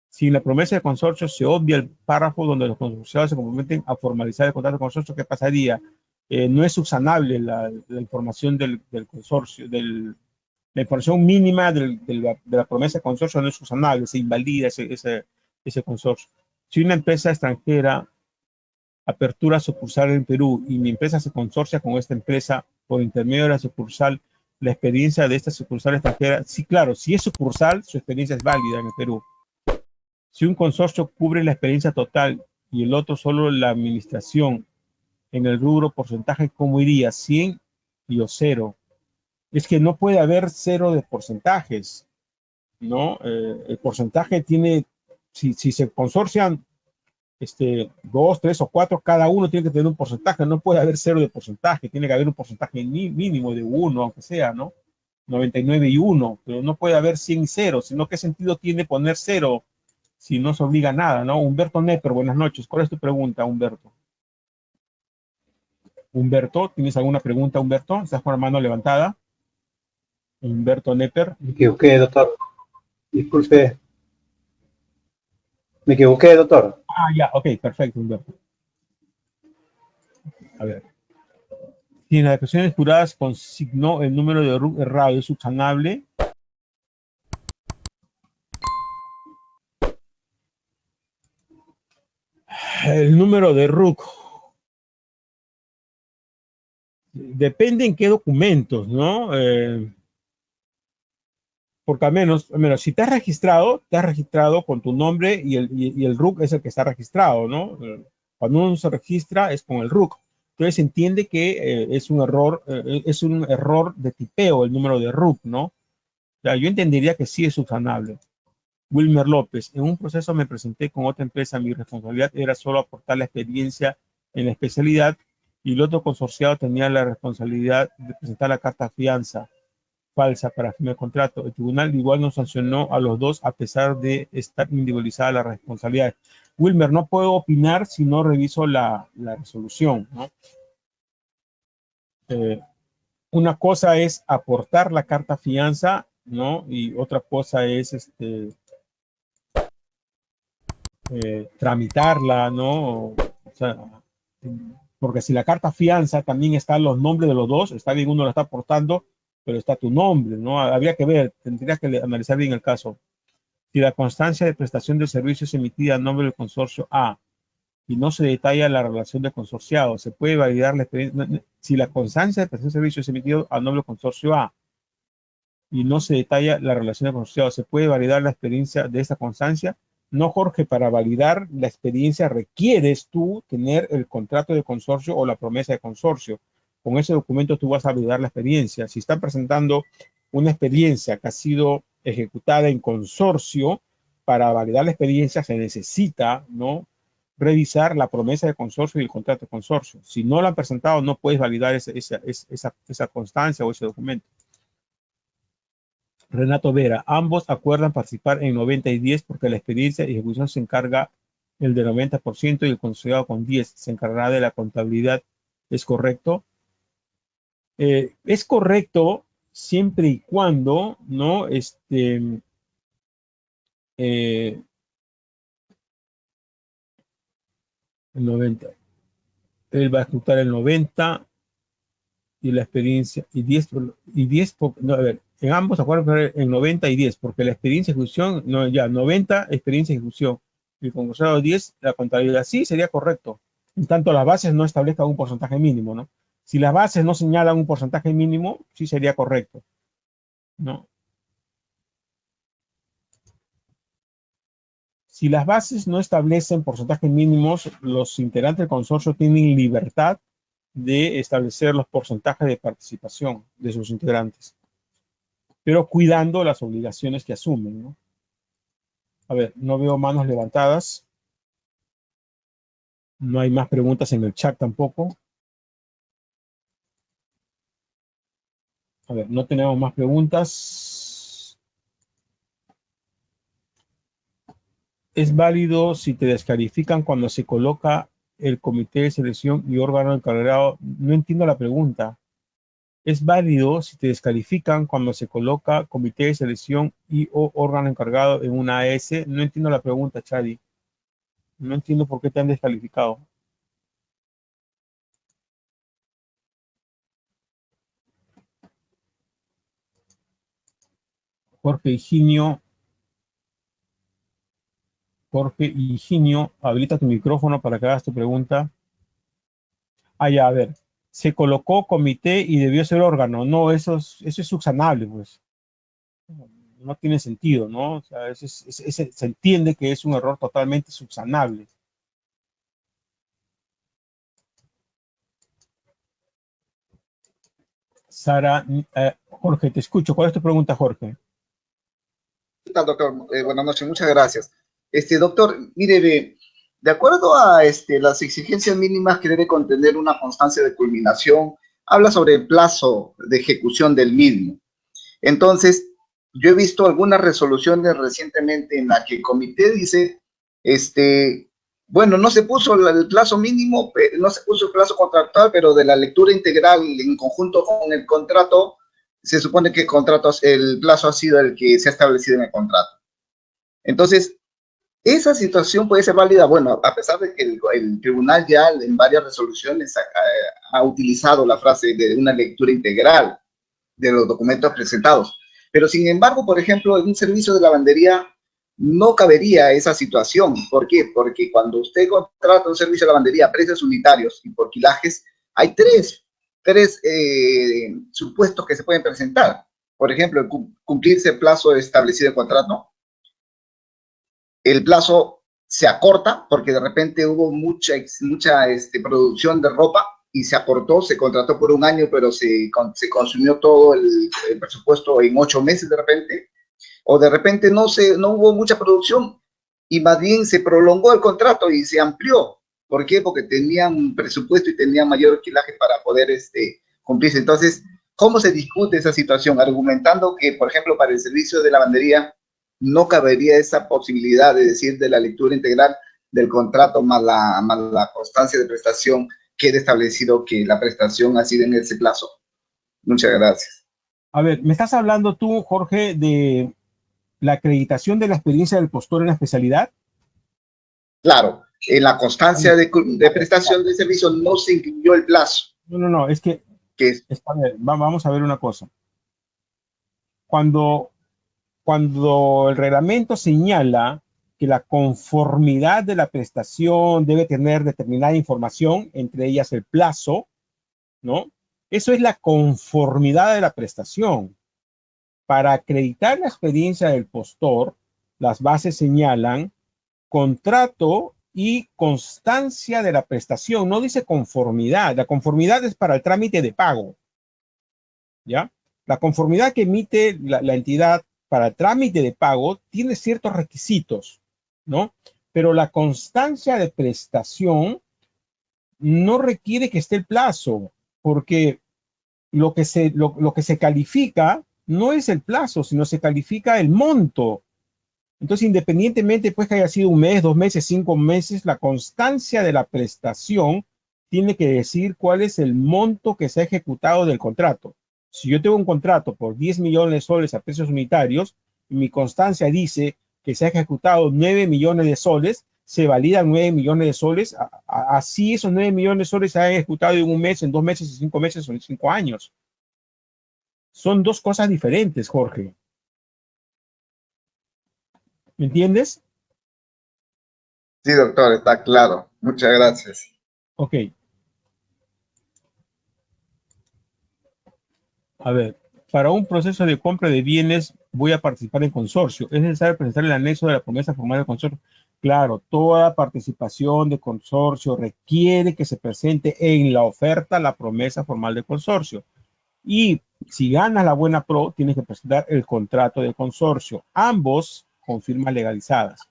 Si en la promesa de consorcio se obvia el párrafo donde los consorciados se comprometen a formalizar el contrato de consorcio, ¿qué pasaría? No es subsanable la información del consorcio, la información mínima de la promesa de consorcio no es subsanable, se invalida ese consorcio. Si una empresa extranjera apertura sucursal en Perú y mi empresa se consorcia con esta empresa por intermedio de la sucursal, la experiencia de esta sucursal extranjera, sí, claro, si es sucursal, su experiencia es válida en el Perú. Si un consorcio cubre la experiencia total y el otro solo la administración, en el rubro porcentaje, ¿cómo iría? 100 y o 0. Es que no puede haber 0 de porcentajes, ¿no? El porcentaje tiene, si se consorcian 2, 3 o 4, cada uno tiene que tener un porcentaje, no puede haber 0 de porcentaje, tiene que haber un porcentaje mínimo de 1, aunque sea, ¿no? 99 y 1, pero no puede haber 100 y 0, sino qué sentido tiene poner 0 si no se obliga a nada, ¿no? Humberto Neper, buenas noches. ¿Cuál es tu pregunta, Humberto? Humberto, ¿tienes alguna pregunta, Humberto? ¿Estás con la mano levantada? Humberto Neper. Me equivoqué, doctor., me equivoqué, doctor. Ah, ya, ok, perfecto, Humberto. A ver. Si en las declaraciones juradas consignó el número de RUC errado y es subsanable, el número de RUC depende en qué documentos, ¿no? Porque al menos, si te has registrado con tu nombre y el RUC es el que está registrado, ¿no? Cuando uno se registra es con el RUC. Entonces se entiende que es un error de tipeo el número de RUC, ¿no? O sea, yo entendería que sí es subsanable. Wilmer López, en un proceso me presenté con otra empresa, mi responsabilidad era solo aportar la experiencia en la especialidad y el otro consorciado tenía la responsabilidad de presentar la carta fianza falsa para firmar el contrato. El tribunal igual nos sancionó a los dos a pesar de estar individualizada la responsabilidad. Wilmer, no puedo opinar si no reviso la resolución, ¿no? Una cosa es aportar la carta fianza, ¿no? Y otra cosa es tramitarla, ¿no? O sea, porque si la carta fianza también están los nombres de los dos, está bien, uno la está aportando, pero está tu nombre, ¿no? Habría que ver, tendría que analizar bien el caso. Si la constancia de prestación de servicios emitida a nombre del consorcio A y no se detalla la relación de consorciado, se puede validar la experiencia. Si la constancia de prestación de servicios es emitida a nombre del consorcio A y no se detalla la relación de consorciado, se puede validar la experiencia de esta constancia. No, Jorge, para validar la experiencia requieres tú tener el contrato de consorcio o la promesa de consorcio. Con ese documento tú vas a validar la experiencia. Si están presentando una experiencia que ha sido ejecutada en consorcio, para validar la experiencia se necesita, ¿no?, revisar la promesa de consorcio y el contrato de consorcio. Si no lo han presentado, no puedes validar esa constancia o ese documento. Renato Vera, ambos acuerdan participar en 90 y 10 porque la experiencia y ejecución se encarga el de 90% y el consorciado con 10 se encargará de la contabilidad. ¿Es correcto? Es correcto siempre y cuando, ¿no? El 90. Él va a ejecutar el 90 y la experiencia, y 10, no, a ver, en ambos acuerdos en 90 y 10, porque la experiencia de ejecución, no, ya, 90 experiencia de ejecución, y con concursado 10 la contabilidad, sí, sería correcto. En tanto las bases no establezcan un porcentaje mínimo, ¿no? Si las bases no señalan un porcentaje mínimo, sí sería correcto, ¿no? Si las bases no establecen porcentajes mínimos, los integrantes del consorcio tienen libertad de establecer los porcentajes de participación de sus integrantes, pero cuidando las obligaciones que asumen, ¿no? A ver, no veo manos levantadas. No hay más preguntas en el chat tampoco. A ver, no tenemos más preguntas. Es válido si te descalifican cuando se coloca el comité de selección y órgano encargado. No entiendo la pregunta. Es válido si te descalifican cuando se coloca comité de selección y o órgano encargado en una AS. No entiendo la pregunta, Chadi. No entiendo por qué te han descalificado. Jorge Higinio, habilita tu micrófono para que hagas tu pregunta. Ah, ya, a ver. Se colocó comité y debió ser órgano. No, eso es subsanable, pues. No tiene sentido, ¿no? O sea, se entiende que es un error totalmente subsanable. Sara, Jorge, te escucho. ¿Cuál es tu pregunta, Jorge? ¿Qué tal, doctor? Buenas noches, muchas gracias. Doctor, mire, de acuerdo a las exigencias mínimas que debe contener una constancia de culminación, habla sobre el plazo de ejecución del mismo. Entonces, yo he visto algunas resoluciones recientemente en las que el comité dice, bueno, no se puso el plazo mínimo, no se puso el plazo contractual, pero de la lectura integral en conjunto con el contrato, se supone que el plazo ha sido el que se ha establecido en el contrato. Entonces, Esa situación puede ser válida, bueno, a pesar de que el tribunal ya en varias resoluciones ha utilizado la frase de una lectura integral de los documentos presentados. Pero sin embargo, por ejemplo, en un servicio de lavandería no cabería esa situación. ¿Por qué? Porque cuando usted contrata un servicio de lavandería a precios unitarios y por kilajes, hay tres supuestos que se pueden presentar. Por ejemplo, cumplirse el plazo establecido en contrato, el plazo se acorta porque de repente hubo mucha producción de ropa y se acortó, se contrató por un año, pero se consumió todo el presupuesto en 8 meses de repente, o de repente no hubo mucha producción y más bien se prolongó el contrato y se amplió. ¿Por qué? Porque tenían presupuesto y tenían mayor alquilaje para poder cumplirse. Entonces, ¿cómo se discute esa situación? Argumentando que, por ejemplo, para el servicio de lavandería no cabería esa posibilidad de decir de la lectura integral del contrato más la constancia de prestación, quede establecido que la prestación ha sido en ese plazo. Muchas gracias. A ver, ¿me estás hablando tú, Jorge, de la acreditación de la experiencia del postor en la especialidad? Claro, en la A ver, constancia de prestación de servicio no se incluyó el plazo, no, es que, que es, a ver, vamos a ver una cosa. Cuando, cuando el reglamento señala que la conformidad de la prestación debe tener determinada información, entre ellas el plazo, ¿no? Eso es la conformidad de la prestación. Para acreditar la experiencia del postor, las bases señalan contrato y constancia de la prestación. No dice conformidad. La conformidad es para el trámite de pago, ¿ya? La conformidad que emite la entidad para el trámite de pago tiene ciertos requisitos, ¿no? Pero la constancia de prestación no requiere que esté el plazo, porque lo que se califica no es el plazo, sino se califica el monto. Entonces, independientemente pues que haya sido un mes, 2 meses, 5 meses, la constancia de la prestación tiene que decir cuál es el monto que se ha ejecutado del contrato. Si yo tengo un contrato por 10 millones de soles a precios unitarios y mi constancia dice que se ha ejecutado 9 millones de soles, se validan 9 millones de soles, así esos 9 millones de soles se han ejecutado en un mes, en 2 meses, en 5 meses o en 5 años. Son dos cosas diferentes, Jorge. ¿Me entiendes? sí, doctor, está claro. Muchas gracias. Ok. A ver, para un proceso de compra de bienes voy a participar en consorcio. ¿Es necesario presentar el anexo de la promesa formal de consorcio? Claro, toda participación de consorcio requiere que se presente en la oferta la promesa formal de consorcio. Y si ganas la buena pro, tienes que presentar el contrato de consorcio. Ambos con firmas legalizadas.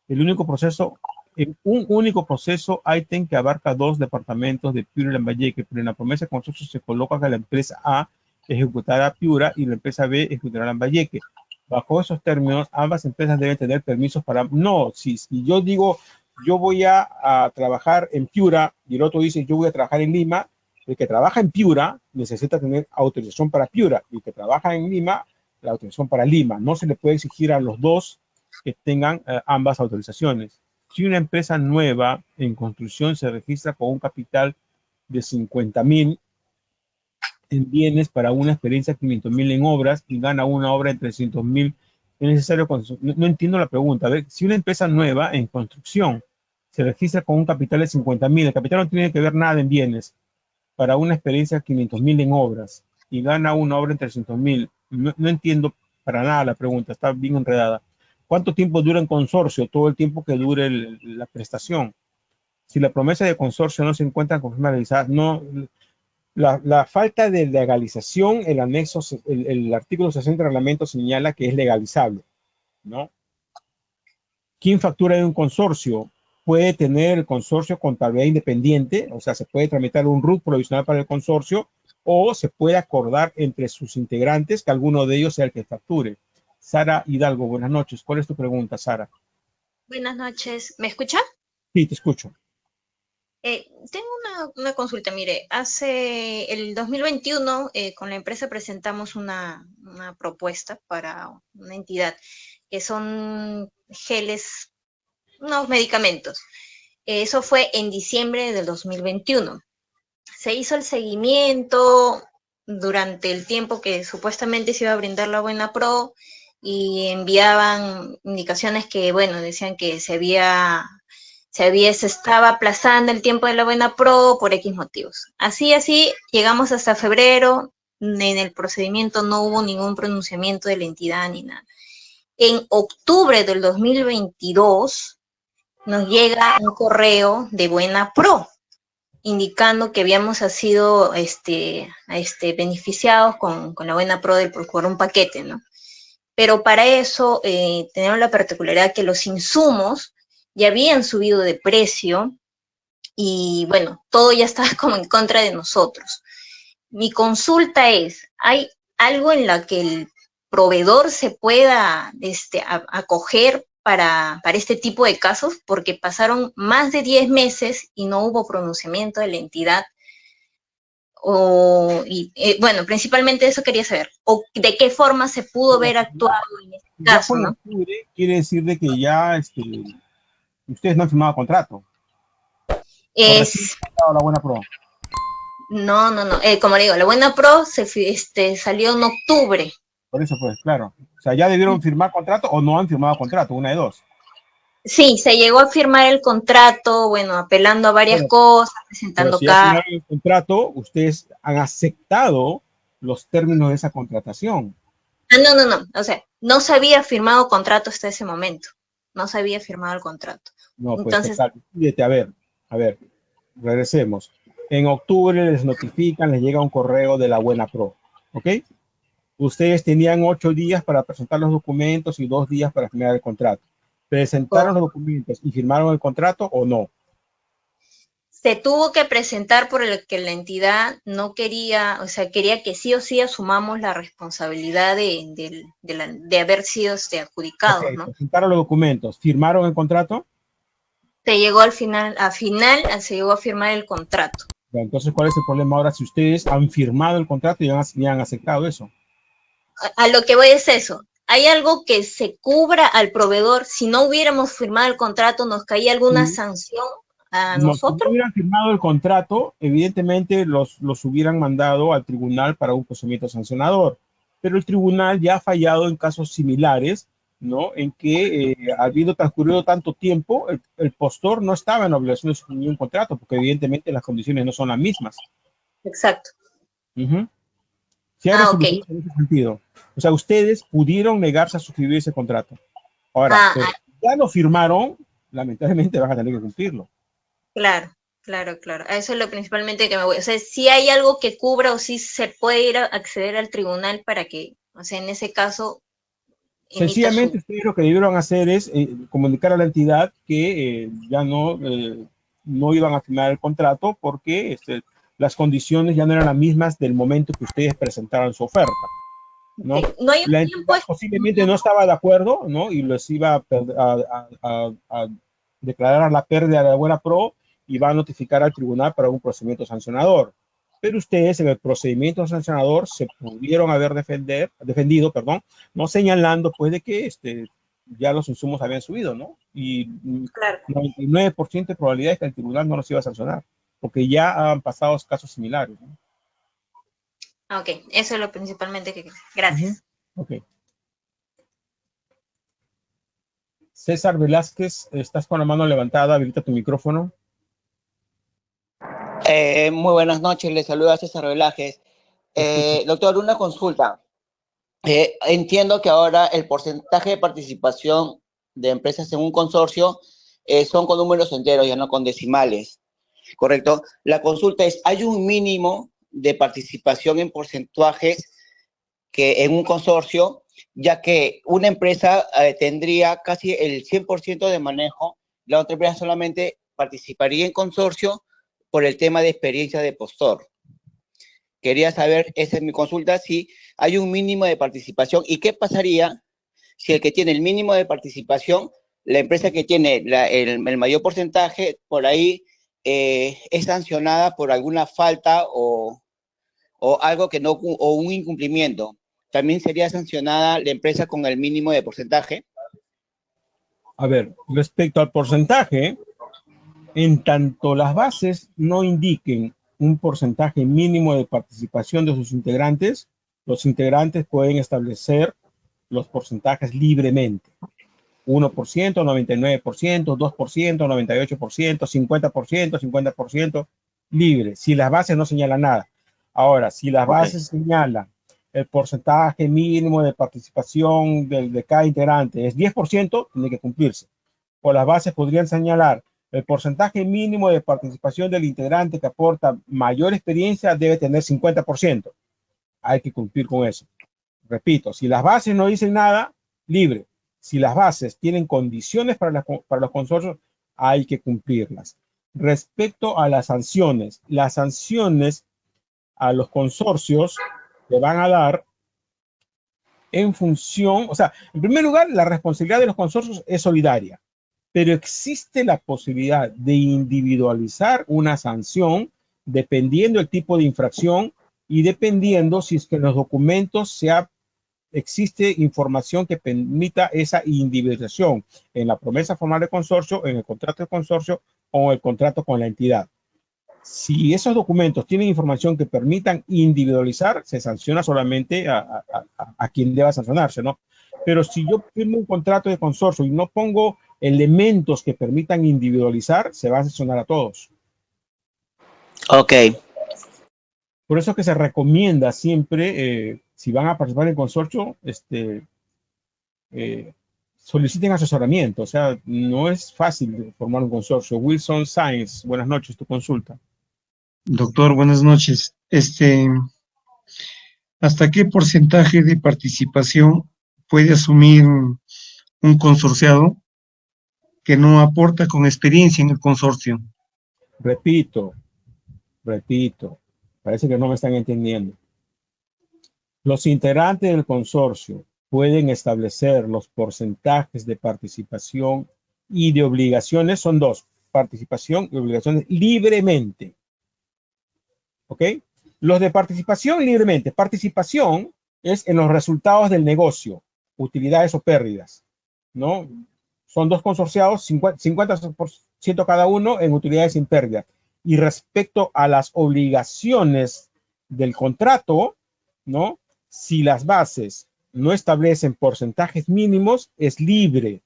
El único proceso, en un único proceso, ITEM que abarca 2 departamentos de Piura y Lambayeque, pero en la promesa de consorcio se coloca que la empresa A ejecutará Piura y la empresa B ejecutará Lambayeque. Bajo esos términos, ambas empresas deben tener permisos para... No, si yo digo, yo voy a trabajar en Piura y el otro dice, yo voy a trabajar en Lima, el que trabaja en Piura necesita tener autorización para Piura y el que trabaja en Lima, la autorización para Lima. No se le puede exigir a los dos que tengan ambas autorizaciones. Si una empresa nueva en construcción se registra con un capital de 50,000 en bienes para una experiencia de 500,000 en obras y gana una obra de 300,000, es necesario. No entiendo la pregunta. A ver, si una empresa nueva en construcción se registra con un capital de 50,000, el capital no tiene que ver nada en bienes, para una experiencia de 500,000 en obras y gana una obra en 300,000, no entiendo para nada la pregunta, está bien enredada. ¿Cuánto tiempo dura en consorcio? Todo el tiempo que dure la prestación. Si la promesa de consorcio no se encuentra con firma realizada, no, la falta de legalización, el anexo, el artículo 60 del reglamento señala que es legalizable, ¿no? ¿Quién factura en un consorcio? Puede tener el consorcio contabilidad independiente, o sea, se puede tramitar un RUT provisional para el consorcio o se puede acordar entre sus integrantes que alguno de ellos sea el que facture. Sara Hidalgo, buenas noches. ¿Cuál es tu pregunta, Sara? Buenas noches. ¿Me escucha? Sí, te escucho. Tengo una consulta. Mire, hace el 2021 con la empresa presentamos una propuesta para una entidad que son geles unos medicamentos. Eso fue en diciembre del 2021. Se hizo el seguimiento durante el tiempo que supuestamente se iba a brindar la Buena Pro y enviaban indicaciones que, bueno, decían que se estaba aplazando el tiempo de la Buena Pro por X motivos. Así, llegamos hasta febrero, en el procedimiento no hubo ningún pronunciamiento de la entidad ni nada. En octubre del 2022 nos llega un correo de Buena Pro indicando que habíamos sido beneficiados con la Buena Pro por un paquete, ¿no? Pero para eso tenemos la particularidad que los insumos ya habían subido de precio y bueno, todo ya estaba como en contra de nosotros. Mi consulta es, ¿hay algo en la que el proveedor se pueda acoger para este tipo de casos? Porque pasaron más de 10 meses y no hubo pronunciamiento de la entidad. Bueno, principalmente eso quería saber. ¿O de qué forma se pudo haber actuado en este Ya caso, con no? octubre quiere decir de que ya ustedes no han firmado contrato. O recién Es, han dado la Buena Pro. no. Como le digo, la Buena Pro salió en octubre. Por eso, pues, claro. O sea, ya debieron firmar contrato o no han firmado contrato, una de dos. Sí, se llegó a firmar el contrato, bueno, apelando a varias Bueno, cosas, pero presentando si ya cartas. firmaron el contrato, ustedes han aceptado los términos de esa contratación. No. O sea, no se había firmado contrato hasta ese momento. No se había firmado el contrato. No, pues, Entonces, total. Fíjate, a ver, regresemos. En octubre les notifican, les llega un correo de la Buena Pro, ¿ok? Ustedes tenían 8 días para presentar los documentos y 2 días para firmar el contrato. ¿Presentaron los documentos y firmaron el contrato o no? se tuvo que presentar por el que la entidad no quería, o sea, quería que sí o sí asumamos la responsabilidad de haber sido Ok, adjudicados, ¿no? presentaron los documentos, firmaron el contrato. Se llegó al final, se llegó a firmar el contrato. Ya, entonces, ¿cuál es el problema ahora si ustedes han firmado el contrato y han aceptado eso? A lo que voy es eso. ¿Hay algo que se cubra al proveedor? Si no hubiéramos firmado el contrato, ¿nos caía alguna Sí. sanción a No, si no nosotros? hubieran firmado el contrato, evidentemente los hubieran mandado al tribunal para un procedimiento sancionador. Pero el tribunal ya ha fallado en casos similares, ¿no? En que ha habido transcurrido tanto tiempo, el postor no estaba en obligación de suscribir un contrato, porque evidentemente las condiciones no son las mismas. Exacto. Ujú. Se ha Ah, ok. resolucionado en ese sentido. O sea, ustedes pudieron negarse a suscribir ese contrato. Ahora, Ah, pero ya lo firmaron, lamentablemente van a tener que cumplirlo. claro. A eso es lo principalmente que me voy. O sea, si hay algo que cubra o si se puede ir a acceder al tribunal para que, o sea, en ese caso, emita Sencillamente, su. ustedes lo que debieron hacer es comunicar a la entidad que ya no iban a firmar el contrato porque las condiciones ya no eran las mismas del momento que ustedes presentaron su oferta, ¿no? Okay. No hay un La tiempo. entidad posiblemente no estaba de acuerdo, ¿no? Y les iba a declarar la pérdida de la Buena Pro y va a notificar al tribunal para un procedimiento sancionador. Pero ustedes en el procedimiento sancionador se pudieron haber defendido, perdón, no señalando pues de que ya los insumos habían subido, ¿no? Y Claro. 99% de probabilidades que el tribunal no los iba a sancionar, porque ya han pasado casos similares, ¿no? Ok, eso es lo principalmente que. Ujú. Gracias. Ok. César Velázquez, estás con la mano levantada, habilita tu micrófono. Muy buenas noches, les saluda César Velázquez. Doctor, una consulta. Entiendo que ahora el porcentaje de participación de empresas en un consorcio son con números enteros, ya no con decimales, ¿correcto? La consulta es, ¿hay un mínimo de participación en porcentajes que en un consorcio, ya que una empresa tendría casi el 100% de manejo, la otra empresa solamente participaría en consorcio por el tema de experiencia de postor? Quería saber, esa es mi consulta, si hay un mínimo de participación y qué pasaría si el que tiene el mínimo de participación, la empresa que tiene el mayor porcentaje, por ahí es sancionada por alguna falta o algo que no, o un incumplimiento. ¿También sería sancionada la empresa con el mínimo de porcentaje? A ver, respecto al porcentaje, en tanto las bases no indiquen un porcentaje mínimo de participación de sus integrantes, los integrantes pueden establecer los porcentajes libremente. 1%, 99%, 2%, 98%, 50%, 50%, libre, si las bases no señalan nada. Ahora, si las bases señalan el porcentaje mínimo de participación de cada integrante es 10%, tiene que cumplirse. O las bases podrían señalar el porcentaje mínimo de participación del integrante que aporta mayor experiencia debe tener 50%. Hay que cumplir con eso. Repito, si las bases no dicen nada, libre. Si las bases tienen condiciones para los consorcios, hay que cumplirlas. Respecto a las sanciones a los consorcios le van a dar en función, o sea, en primer lugar, la responsabilidad de los consorcios es solidaria, pero existe la posibilidad de individualizar una sanción dependiendo del tipo de infracción y dependiendo si es que en los documentos existe información que permita esa individualización en la promesa formal de consorcio, en el contrato de consorcio o el contrato con la entidad. Si esos documentos tienen información que permitan individualizar, se sanciona solamente a quien deba sancionarse, ¿no? Pero si yo firmo un contrato de consorcio y no pongo elementos que permitan individualizar, se va a sancionar a todos. Ok. Por eso es que se recomienda siempre, si van a participar en consorcio, soliciten asesoramiento. O sea, no es fácil formar un consorcio. Wilson Sainz, buenas noches, tu consulta. Doctor, buenas noches. ¿Hasta qué porcentaje de participación puede asumir un consorciado que no aporta con experiencia en el consorcio? Repito, parece que no me están entendiendo. Los integrantes del consorcio pueden establecer los porcentajes de participación y de obligaciones, son dos, participación y obligaciones libremente. ¿Ok? Los de participación libremente. Participación es en los resultados del negocio, utilidades o pérdidas, ¿no? Son dos consorciados, 50% cada uno en utilidades sin pérdida. Y respecto a las obligaciones del contrato, ¿no? Si las bases no establecen porcentajes mínimos, es libre.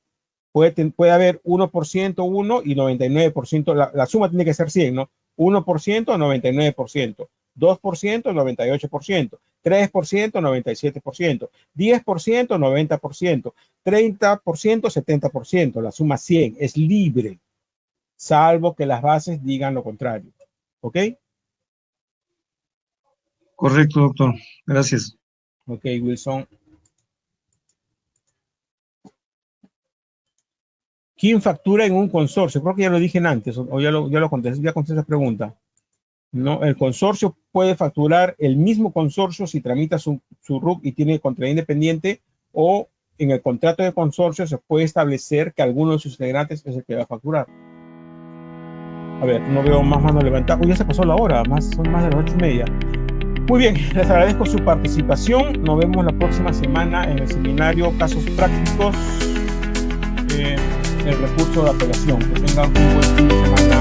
Puede haber 1% uno y 99%, la suma tiene que ser 100, ¿no? 1%, 99%, 2%, 98%, 3%, 97%, 10%, 90%, 30%, 70%, la suma 100, es libre, salvo que las bases digan lo contrario. ¿Ok? Correcto, doctor. Gracias. Ok, Wilson. ¿Quién factura en un consorcio? Creo que ya lo dije antes, o ya lo contesté, ya contesté esa pregunta. No, el consorcio puede facturar el mismo consorcio si tramita su RUC y tiene contrato independiente, o en el contrato de consorcio se puede establecer que alguno de sus integrantes es el que va a facturar. A ver, no veo más manos levantadas. Uy, ya se pasó la hora, son más de las 8:30. Muy bien, les agradezco su participación. Nos vemos la próxima semana en el seminario Casos Prácticos, el recurso de apelación. Que tengan un buen fin de semana.